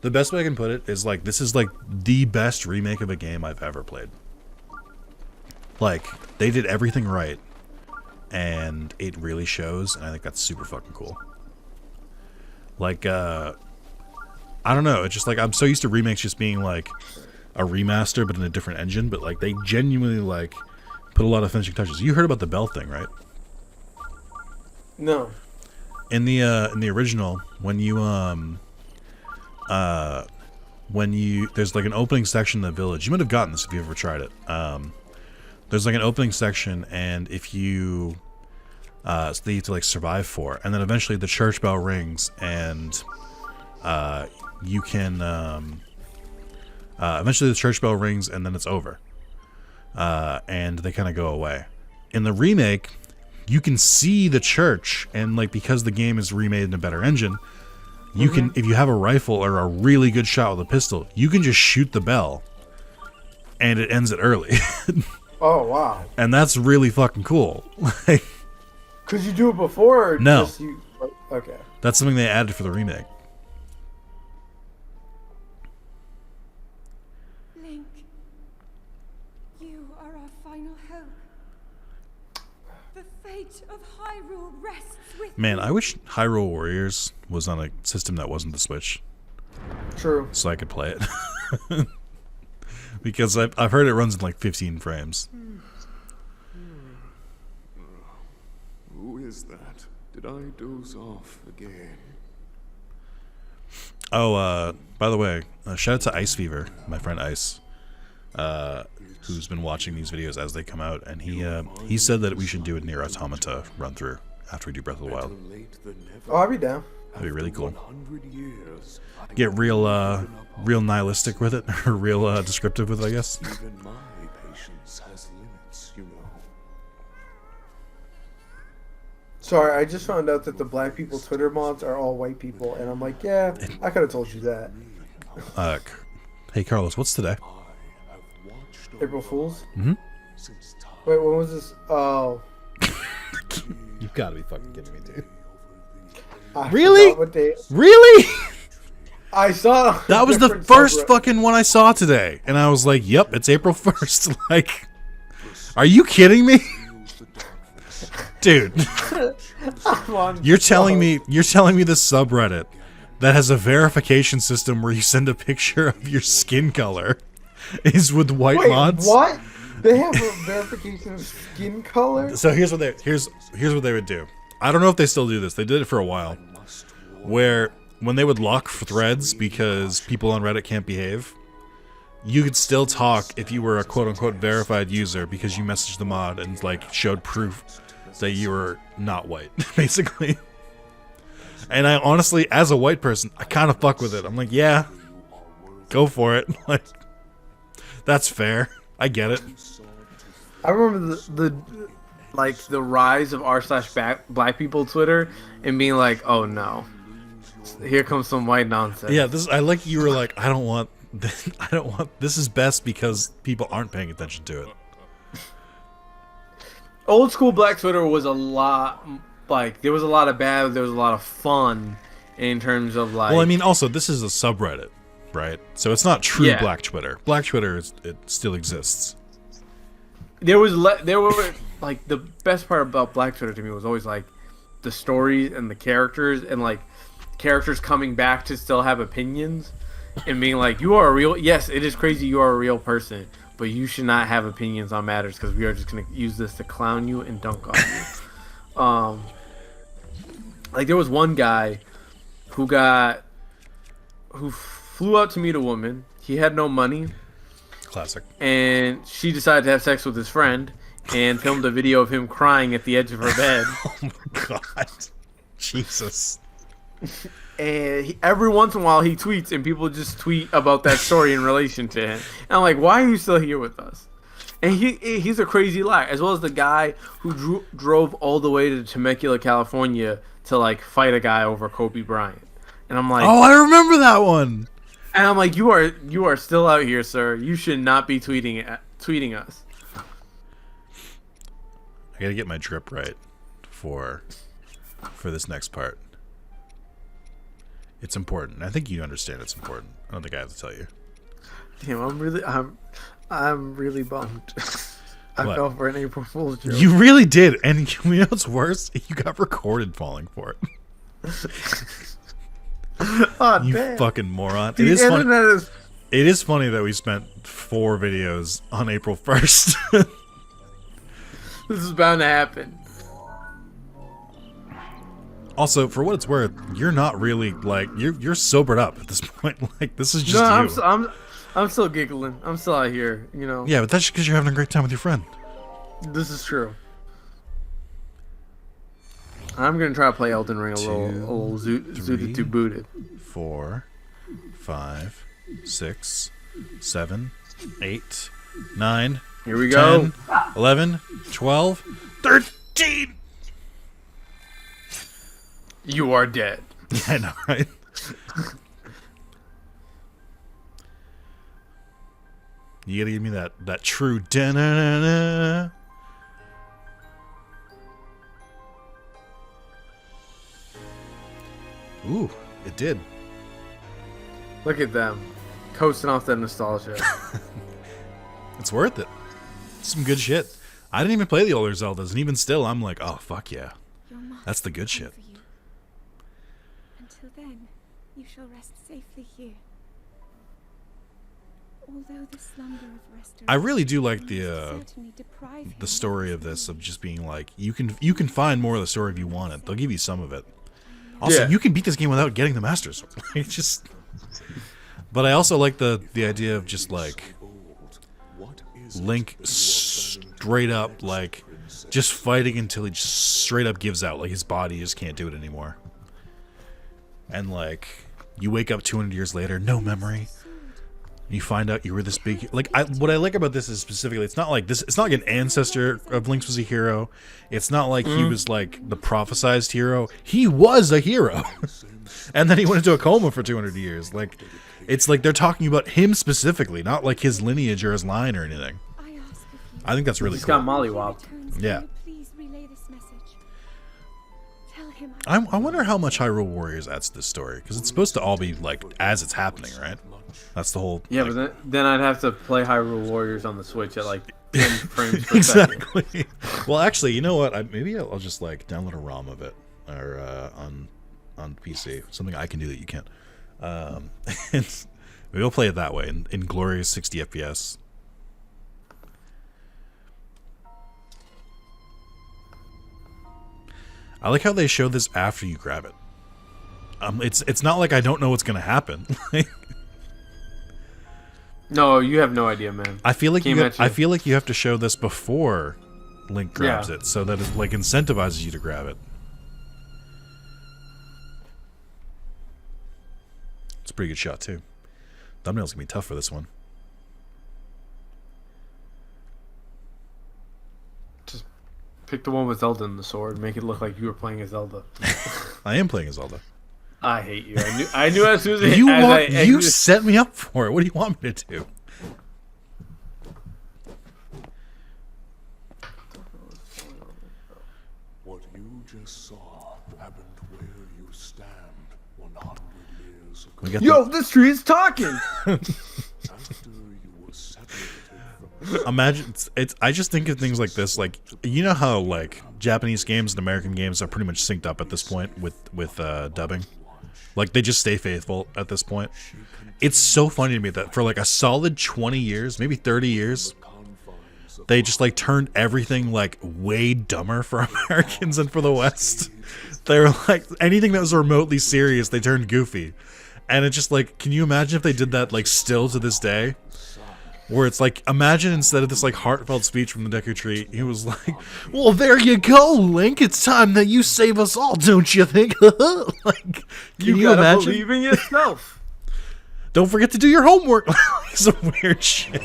the best way I can put it is like this is like the best remake of a game I've ever played. Like they did everything right. And it really shows, and I think that's super fucking cool. Like, I don't know, it's just like, I'm so used to remakes just being like a remaster, but in a different engine, but like, they genuinely like put a lot of finishing touches. You heard about the bell thing, right? No. In the original, when you there's like an opening section in the village. You might have gotten this if you ever tried it. There's like an opening section, and if you so that you have to like survive for, and then eventually the church bell rings, and you can eventually the church bell rings, and then it's over, and they kind of go away. In the remake, you can see the church, and like because the game is remade in a better engine, you can, if you have a rifle or a really good shot with a pistol, you can just shoot the bell, and it ends it early. Oh, wow. And that's really fucking cool. Like, could you do it before? Or no. Just you, okay. That's something they added for the remake. Link, you are our final hope. The fate of Hyrule rests with Man, you. I wish Hyrule Warriors was on a system that wasn't the Switch. True. So I could play it. Because I've heard it runs in like 15 frames. Who is that? Did I doze off again? Oh, by the way, shout out to Ice Fever, my friend Ice, who's been watching these videos as they come out, and he said that we should do a Nier Automata run through after we do Breath of the Wild. Oh, I'll be down. That'd be really cool. Get real nihilistic with it, or real descriptive with it, I guess. Even my patience has limits, you know. Sorry, I just found out that the black people Twitter mods are all white people, and I'm like, yeah, I could have told you that. Hey Carlos, what's today? April Fools? Mm-hmm. Wait, when was this? Oh. You've got to be fucking kidding me, dude. I Really? forgot what day. Really? I saw That was the first fucking one I saw today, and I was like, "Yep, it's April 1st." Like, are you kidding me, dude? You're telling me this subreddit that has a verification system where you send a picture of your skin color is with white mods? What? They have a verification of skin color? So here's what they would do. I don't know if they still do this. They did it for a while, where when they would lock threads because people on Reddit can't behave, you could still talk if you were a quote-unquote verified user because you messaged the mod and like showed proof that you were not white, basically. And I honestly, as a white person, I kind of fuck with it. I'm like, yeah, go for it. Like, that's fair. I get it. I remember the rise of r/black people Twitter and being like, oh no, here comes some white nonsense. Yeah, I like you were like, I don't want this is best because people aren't paying attention to it. Old school black Twitter was a lot, like, there was a lot of bad, there was a lot of fun, in terms of like. Well, I mean, also this is a subreddit, right? So it's not true Yeah. Black Twitter. Black Twitter it still exists. There were like the best part about Black Twitter to me was always like the stories and the characters and like characters coming back to still have opinions and being like, you are a real. Yes, it is crazy. You are a real person, but you should not have opinions on matters because we are just gonna use this to clown you and dunk on you. Like there was one guy who flew out to meet a woman. He had no money, Classic. and she decided to have sex with his friend and filmed a video of him crying at the edge of her bed. Oh my god. Jesus. And every once in a while he tweets, and people just tweet about that story in relation to him. And I'm like, why are you still here with us? And he's a crazy liar, as well as the guy who drove all the way to Temecula, California, to like fight a guy over Kobe Bryant. And I'm like, Oh, I remember that one. and I'm like, you are still out here, sir. You should not be tweeting us. I gotta get my drip right for this next part. It's important. I think you understand it's important. I don't think I have to tell you. Damn, I'm really bummed. I What? fell for an April Fool's joke. You really did, and you know what's worse? You got recorded falling for it. Oh, You damn. fucking moron. The It is funny. internet is. It is funny that we spent 4 videos on April 1st. This is bound to happen. Also, for what it's worth, you're not really like you're sobered up at this point. Like this is just No, you. I'm still giggling. I'm still out here. You know. Yeah, but that's just because you're having a great time with your friend. This is true. I'm gonna try to play Elden Ring a little zooted to booted. 4, 5, 6, 7, 8, 9, Here we go. 10, 11, 12, 13. You are dead. Yeah, I know, right? You gotta give me that true da-na-na-na. Ooh, it did. Look at them, coasting off that nostalgia. It's worth it. Some good shit. I didn't even play the older Zeldas, and even still, I'm like, oh, fuck yeah. Your master That's the good will shit. come for you. Until then, you shall rest safely here. Although the slumber of restoration I really do like must the certainly deprive him story of his this, of sleep. just being like, you can find more of the story if you want it. They'll give you some of it. Also, Yeah. you can beat this game without getting the Master Sword. It's just... But I also like the idea of just like What is Link straight up like just fighting until he just straight up gives out, like his body just can't do it anymore. And like you wake up 200 years later, no memory. And you find out you were this big. Like what I like about this is specifically, it's not like this. It's not like an ancestor of Link's was a hero. It's not like he was like the prophesized hero. He was a hero, and then he went into a coma for 200 years. Like it's like they're talking about him specifically, not like his lineage or his line or anything. I ask of you. I think that's really He's cool. got mollywopped. Yeah. Please relay this message. Tell him I wonder how much Hyrule Warriors adds to this story, because it's supposed to all be like as it's happening, right? That's the whole. Yeah, like, but then I'd have to play Hyrule Warriors on the Switch at like 10 frames per second. exactly. Well, actually, you know what? Maybe I'll just like download a ROM of it, or on PC, something I can do that you can't. And maybe I'll play it that way in glorious 60 FPS. I like how they show this after you grab it. It's not like I don't know what's gonna happen. No, you have no idea, man. I feel like Came at you. I feel like you have to show this before Link grabs Yeah. it, so that it like incentivizes you to grab it. It's a pretty good shot too. Thumbnail's gonna be tough for this one. Just pick the one with Zelda and the sword. Make it look like you were playing as Zelda. I am playing as Zelda. I hate you. I knew as soon as You as want, I you exited- set me up for it. What do you want me to do? what you just saw happened where you stand? We got Yo, this tree is talking. After you were separated Imagine it's. I just think of things like this, like you know how like Japanese games and American games are pretty much synced up at this point with dubbing. Like they just stay faithful at this point. It's so funny to me that for like a solid 20 years, maybe 30 years, they just like turned everything like way dumber for Americans and for the West. They were like anything that was remotely serious, they turned goofy. And it's just like, can you imagine if they did that like still to this day? Where it's like, imagine instead of this like heartfelt speech from the Deku Tree, he was like, "Well, there you go, Link. It's time that you save us all, don't you think?" Like, can you gotta imagine? believe in yourself. Don't forget to do your homework. Some weird shit.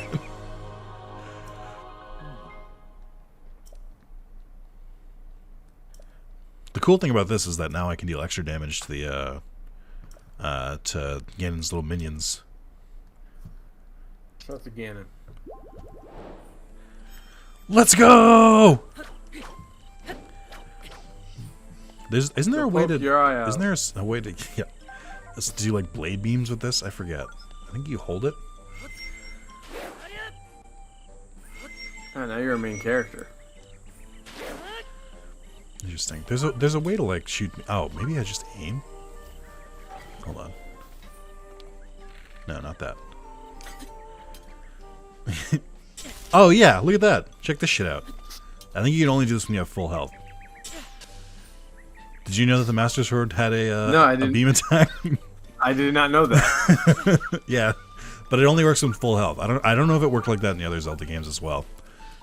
The cool thing about this is that now I can deal extra damage to the to Ganon's little minions. Shout out to Ganon. Let's go! Isn't there a way to? Your eye out. Isn't there a way to? Yeah. Let's do like blade beams with this. I forget. I think you hold it. Oh, now you're a main character. Interesting. There's a way to like shoot me. Oh, maybe I just aim. Hold on. No, not that. Oh yeah, look at that. Check this shit out. I think you can only do this when you have full health. Did you know that the Master Sword had No, I a didn't. beam attack? I did not know that. Yeah, but it only works with full health. I don't know if it worked like that in the other Zelda games as well.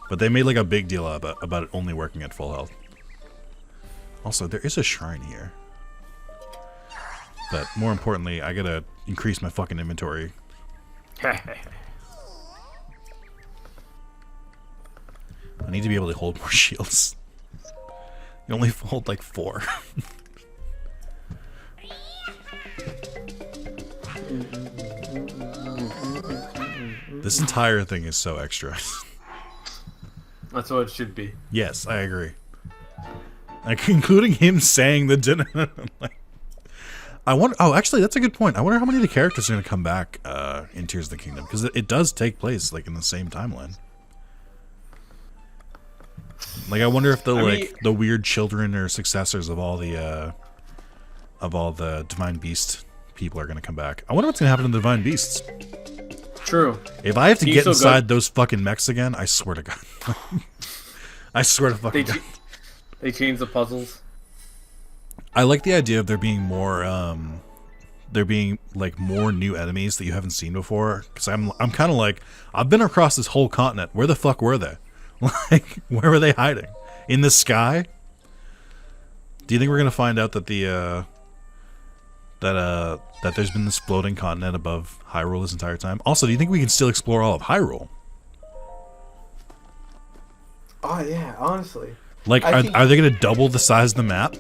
But they made like a big deal about it only working at full health. Also, there is a shrine here. But more importantly, I gotta increase my fucking inventory. I need to be able to hold more shields. You only hold like 4. This entire thing is so extra. That's what it should be. Yes, I agree. Like, including him saying the dinner. Like, I wonder. Oh, actually, that's a good point. I wonder how many of the characters are going to come back in Tears of the Kingdom, because it does take place like in the same timeline. Like, I wonder if the weird children or successors of all the Divine Beast people are going to come back. I wonder what's going to happen to the Divine Beasts. True. If I have to Can you get still inside those fucking mechs again, I swear to God. I swear to fucking God. They changed the puzzles. I like the idea of there being more new enemies that you haven't seen before, because I'm kind of like, I've been across this whole continent. Where the fuck were they? Like, where were they hiding? In the sky? Do you think we're gonna find out that that there's been this floating continent above Hyrule this entire time? Also, do you think we can still explore all of Hyrule? Oh yeah, honestly. Like, are they gonna double the size of the map?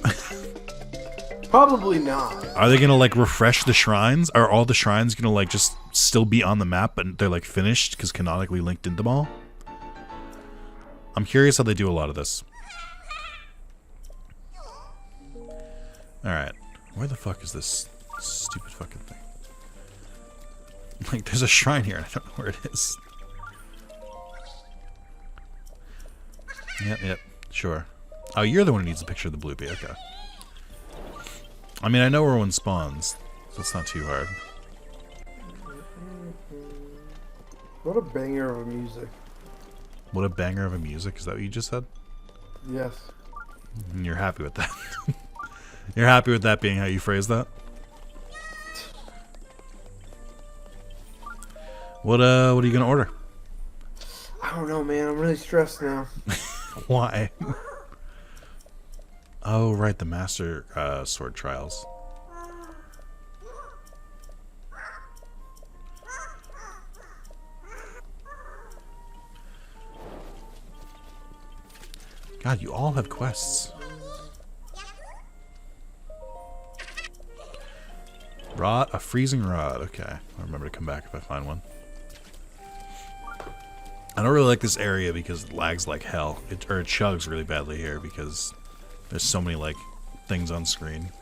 Probably not. Are they gonna like refresh the shrines? Are all the shrines gonna like just still be on the map, but they're like finished because canonically linked into them all? I'm curious how they do a lot of this. Alright. Where the fuck is this stupid fucking thing? Like, there's a shrine here and I don't know where it is. Yep, sure. Oh, you're the one who needs a picture of the Bloopy, okay. I mean, I know where one spawns, so it's not too hard. What a banger of a music. What a banger of a music, is that what you just said? Yes. And you're happy with that? You're happy with that being how you phrase that? What are you gonna order? I don't know, man. I'm really stressed now. Why? Oh, right, the Master Sword Trials. God, you all have quests. Rod, a freezing rod. Okay, I'll remember to come back if I find one. I don't really like this area because it lags like hell. It chugs really badly here because there's so many like things on screen.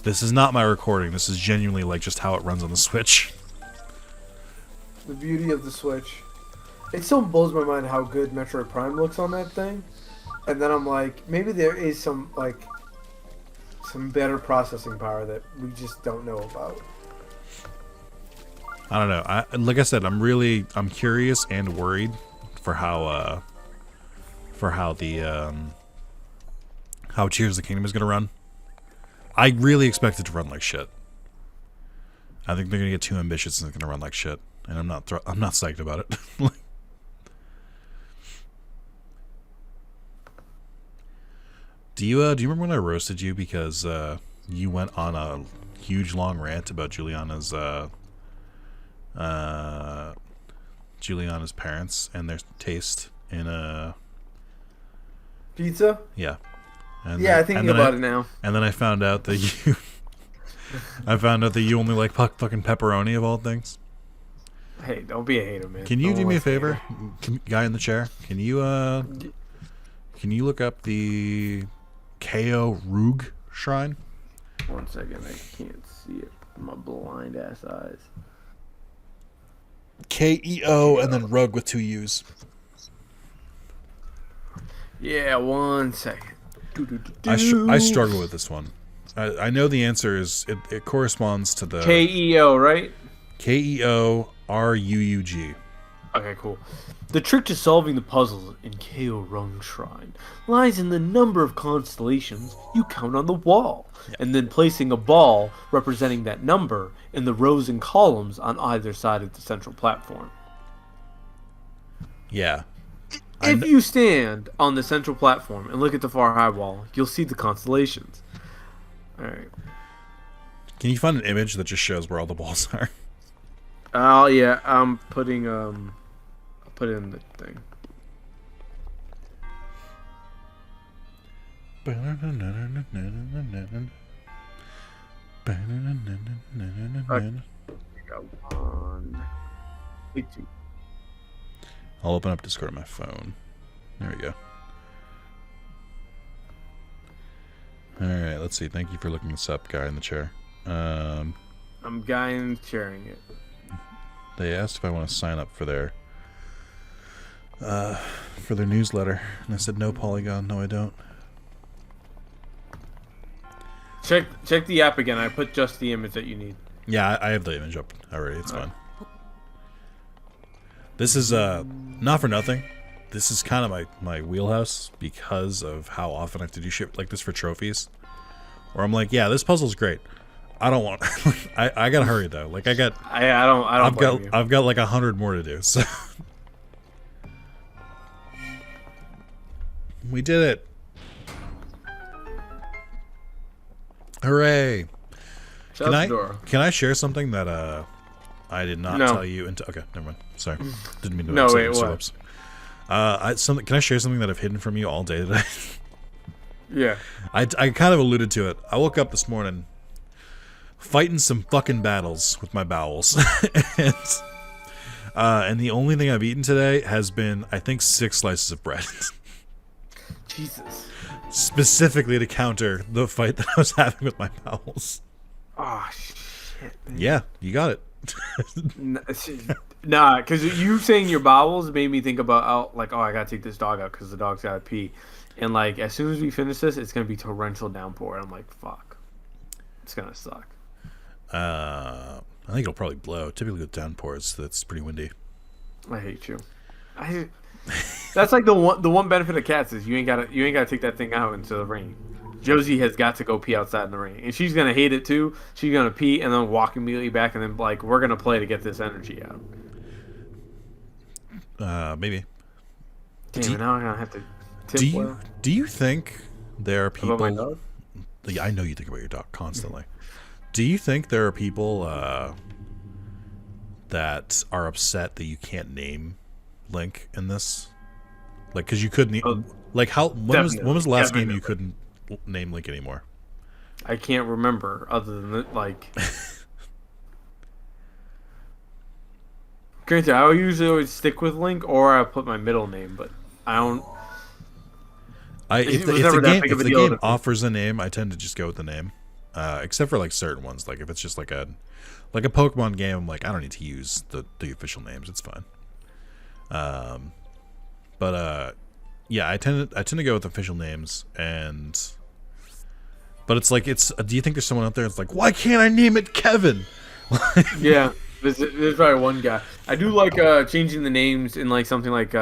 This is not my recording. This is genuinely like just how it runs on the Switch. The beauty of the Switch. It still blows my mind how good Metroid Prime looks on that thing. And then I'm like, maybe there is some better processing power that we just don't know about. I don't know. Like I said, I'm curious and worried for how how Tears of the Kingdom is gonna run. I really expect it to run like shit. I think they're gonna get too ambitious and it's gonna run like shit, and I'm not psyched about it. Do you remember when I roasted you because you went on a huge long rant about Juliana's parents and their taste in Pizza? yeah. And Yeah, then, I think about it now. And then I found out that you only like fucking pepperoni of all things. Hey, don't be a hater, man. Can you No do one me a wants to favor, hear. guy in the chair? Can you look up the KO Rug shrine? 1 second, I can't see it with my blind ass eyes. KEO and then Rug with 2 U's. Yeah, 1 second. I struggle with this one. I know the answer is it corresponds to the KEO, right? KEORUUG. Okay, cool. The trick to solving the puzzles in Keo Rung Shrine lies in the number of constellations you count on the wall, and then placing a ball representing that number in the rows and columns on either side of the central platform. Yeah. If you stand on the central platform and look at the far high wall, you'll see the constellations. Alright. Can you find an image that just shows where all the balls are? Oh, yeah, I'm putting, I'll put it in the thing. Got 1. Wait, 2. I'll open up Discord on my phone. There we go. Alright, let's see. Thank you for looking this up, guy in the chair. I'm guy and sharing it. They asked if I want to sign up for their newsletter, and I said no, Polygon. No, I don't. Check the app again. I put just the image that you need. Yeah, I have the image up already. It's fine. This is not for nothing. This is kind of my wheelhouse because of how often I have to do shit like this for trophies. Where I'm like, yeah, this puzzle's great. I don't want. I gotta hurry though. Like I've got like 100 more to do. So we did it! Hooray! Shut the door. Can I share something that I did not No. tell you into? Okay, never mind. Sorry, didn't mean to. No, upset wait, you, what? Lips. Can I share something that I've hidden from you all day today? Yeah. I kind of alluded to it. I woke up this morning fighting some fucking battles with my bowels. And the only thing I've eaten today has been, I think, 6 slices of bread. Jesus. Specifically to counter the fight that I was having with my bowels. Oh, shit, man. Yeah, you got it. Nah, because you saying your bowels made me think about, I gotta take this dog out because the dog's gotta pee. And, like, as soon as we finish this, it's gonna be torrential downpour. And I'm like, fuck. It's gonna suck. I think it'll probably blow. Typically with downpours, that's pretty windy. I hate you. That's like the one benefit of cats is you ain't gotta take that thing out into the rain. Josie has got to go pee outside in the rain, and she's gonna hate it too. She's gonna pee and then walk immediately back, and then like we're gonna play to get this energy out. Maybe. Damn, now I'm gonna have to. Tip Do you think there are people? About my dog? Yeah, I know you think about your dog constantly. Do you think there are people that are upset that you can't name Link in this? Like, because you couldn't. Like, when was the last game you couldn't name Link anymore? I can't remember, other than like. Granted, I usually always stick with Link, or I put my middle name, but I don't. If the game offers a name, I tend to just go with the name. except for like certain ones. Like if it's just like a Pokemon game, I'm like I don't need to use the official names. It's fine. But yeah, I tend to go with official names, but it's like do you think there's someone out there that's like, why can't I name it Kevin? Yeah, there's probably one guy. I do like changing the names in like something like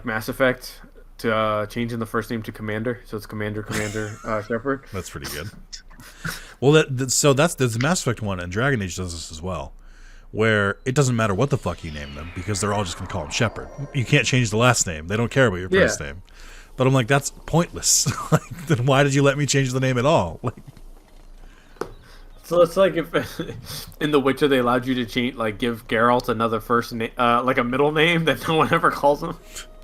Mass Effect to changing the first name to Commander, so it's Commander Shepard. That's pretty good. Well, so that's the Mass Effect one, and Dragon Age does this as well, where it doesn't matter what the fuck you name them because they're all just gonna call him Shepard. You can't change the last name; they don't care about your first name. But I'm like, that's pointless. Like, then why did you let me change the name at all? Like, so it's like if in The Witcher they allowed you to change, like give Geralt another first name, like a middle name that no one ever calls him.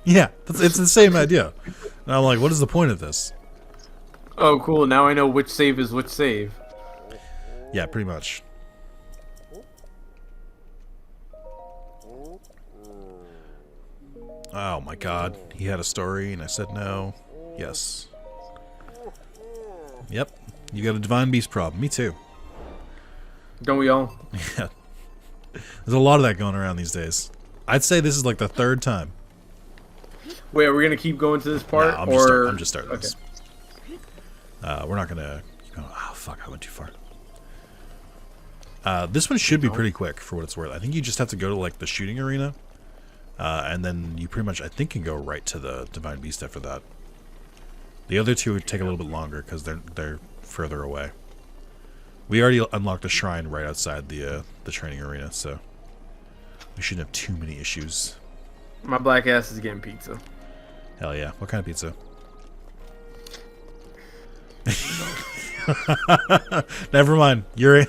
Yeah, it's the same idea. And I'm like, what is the point of this? Oh, cool. Now I know which save is which save. Yeah, pretty much. Oh my god. He had a story and I said no. Yes. Yep. You got a Divine Beast problem. Me too. Don't we all? Yeah. There's a lot of that going around these days. I'd say this is like the third time. Wait, are we gonna keep going to this part? No, I'm just starting this. We're not gonna keep going. Oh fuck, I went too far. This one should be pretty quick for what it's worth. I think you just have to go to like the shooting arena. And then you pretty much, I think, can go right to the Divine Beast after that. The other two would take a little bit longer because they're further away. We already unlocked a shrine right outside the training arena, so we shouldn't have too many issues. My black ass is getting pizza. Hell yeah! What kind of pizza? Never mind. You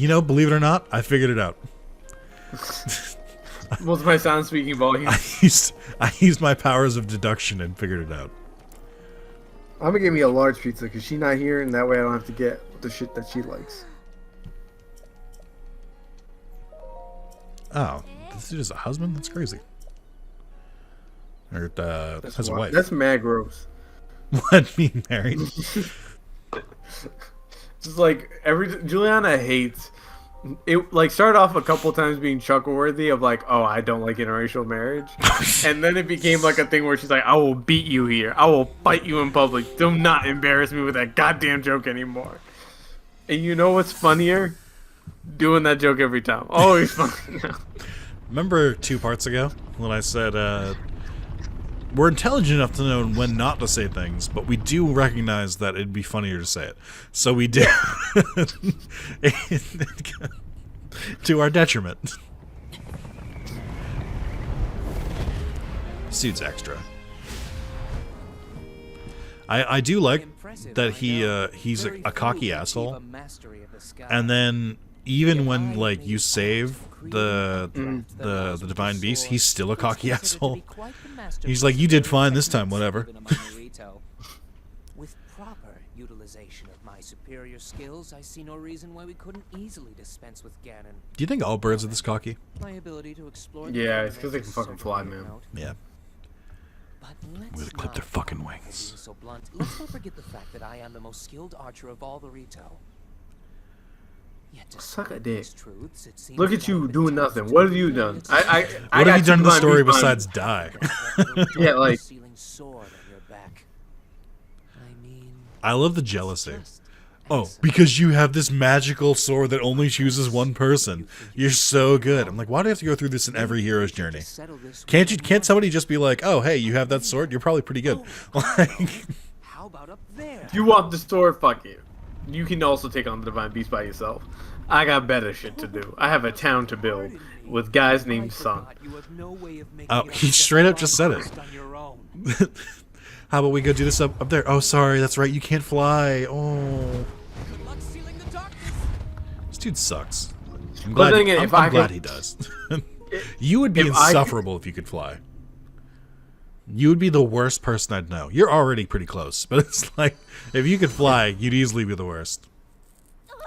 know, believe it or not, I figured it out. What's my sound speaking volume? I used my powers of deduction and figured it out. I'm gonna give me a large pizza because she's not here, and that way I don't have to get the shit that she likes. Oh, this dude is a husband? That's crazy. Or has a wife. That's mad gross. What, being married? Just like Juliana hates it. Like started off a couple times being chuckle worthy of like, oh, I don't like interracial marriage, and then it became like a thing where she's like, I will beat you here, I will fight you in public. Do not embarrass me with that goddamn joke anymore. And you know what's funnier? Doing that joke every time. Always funny. Remember 2 parts ago when I said we're intelligent enough to know when not to say things, but we do recognize that it'd be funnier to say it. So we did. To our detriment. This dude's extra. I do like that he's a cocky asshole. And then even when like you save the Divine Beast, he's still a cocky asshole. He's like, you did fine this time, whatever. With proper utilization of my superior skills, I see no reason why we couldn't easily dispense with Ganon. Do you think all birds are this cocky? My ability to explore. Yeah, it's because they can fucking fly, man. Yeah. But We're gonna clip their fucking wings. So blunt. Let's not forget the fact that I am the most skilled archer of all the Rito. Suck a dick. Look at you doing nothing. What have you done? What have you done in the story besides die? Yeah, like. I love the jealousy. Oh, because you have this magical sword that only chooses one person. You're so good. I'm like, why do you have to go through this in every hero's journey? Can't somebody just be like, oh, hey, you have that sword? You're probably pretty good. Like, how about up there? You want the sword? Fuck you. You can also take on the Divine Beast by yourself. I got better shit to do. I have a town to build with guys named Sun. Oh, he straight up just said it. How about we go do this up there? Oh, sorry, that's right, you can't fly. Oh. This dude sucks. I'm glad, I'm glad he does. You would be insufferable if you could fly. You would be the worst person I'd know. You're already pretty close, but it's like, if you could fly, you'd easily be the worst.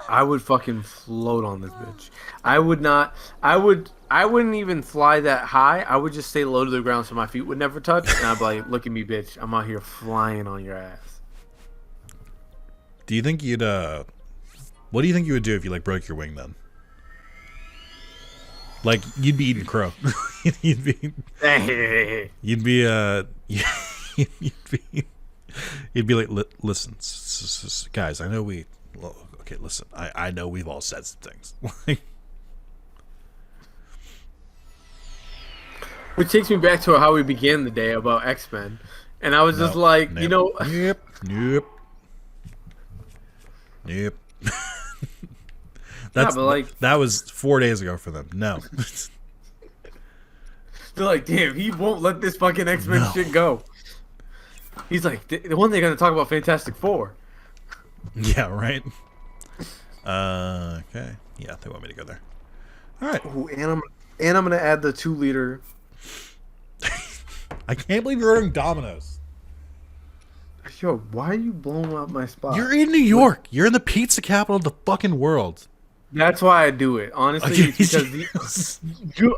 I would fucking float on this bitch. I wouldn't even fly that high. I would just stay low to the ground so my feet would never touch. And I'd be like, look at me, bitch. I'm out here flying on your ass. Do you think you'd what do you think you would do if you like broke your wing then? Like you'd be eating crow. you'd be you'd be you'd be like listen guys, I know we okay, listen. I know we've all said some things. Which takes me back to how we began the day about X-Men. And I was just like, nope. you know... Nope. But like... That was 4 days ago for them. No. They're like, damn, he won't let this fucking X-Men shit go. He's like, when they're going to talk about Fantastic Four? Yeah, right? Okay. Yeah, they want me to go there. All right. Ooh, and I'm going to add the 2-liter... I can't believe you're ordering Domino's. Yo, why are you blowing up my spot? You're in New York. You're in the pizza capital of the fucking world. That's why I do it. Honestly, it's because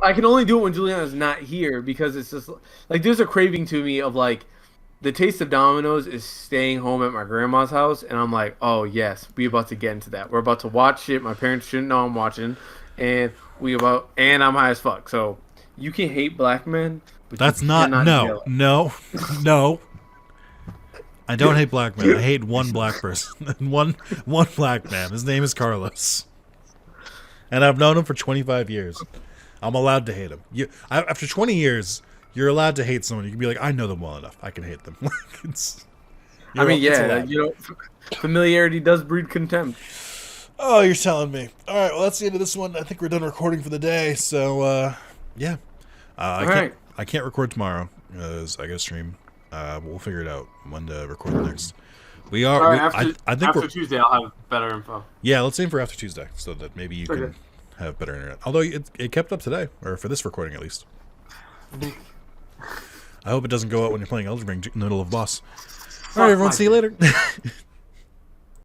I can only do it when Juliana's not here because it's just like there's a craving to me of like the taste of Domino's is staying home at my grandma's house, and I'm like, oh yes, we about to get into that. We're about to watch shit. My parents shouldn't know I'm watching, and I'm high as fuck. So you can hate black men. But that's not no. I don't hate black men. I hate one black person. one black man. His name is Carlos. And I've known him for 25 years. I'm allowed to hate him. After 20 years, you're allowed to hate someone. You can be like, I know them well enough. I can hate them. Familiarity does breed contempt. Oh, you're telling me. All right, well, that's the end of this one. I think we're done recording for the day. So, yeah. I can't record tomorrow because I got to stream. We'll figure it out when to record the next. I think after Tuesday, I'll have better info. Yeah, let's aim for after Tuesday so that maybe you can have better internet. Although it kept up today, or for this recording at least. I hope it doesn't go out when you're playing Elden Ring in the middle of boss. All right, everyone, see you later.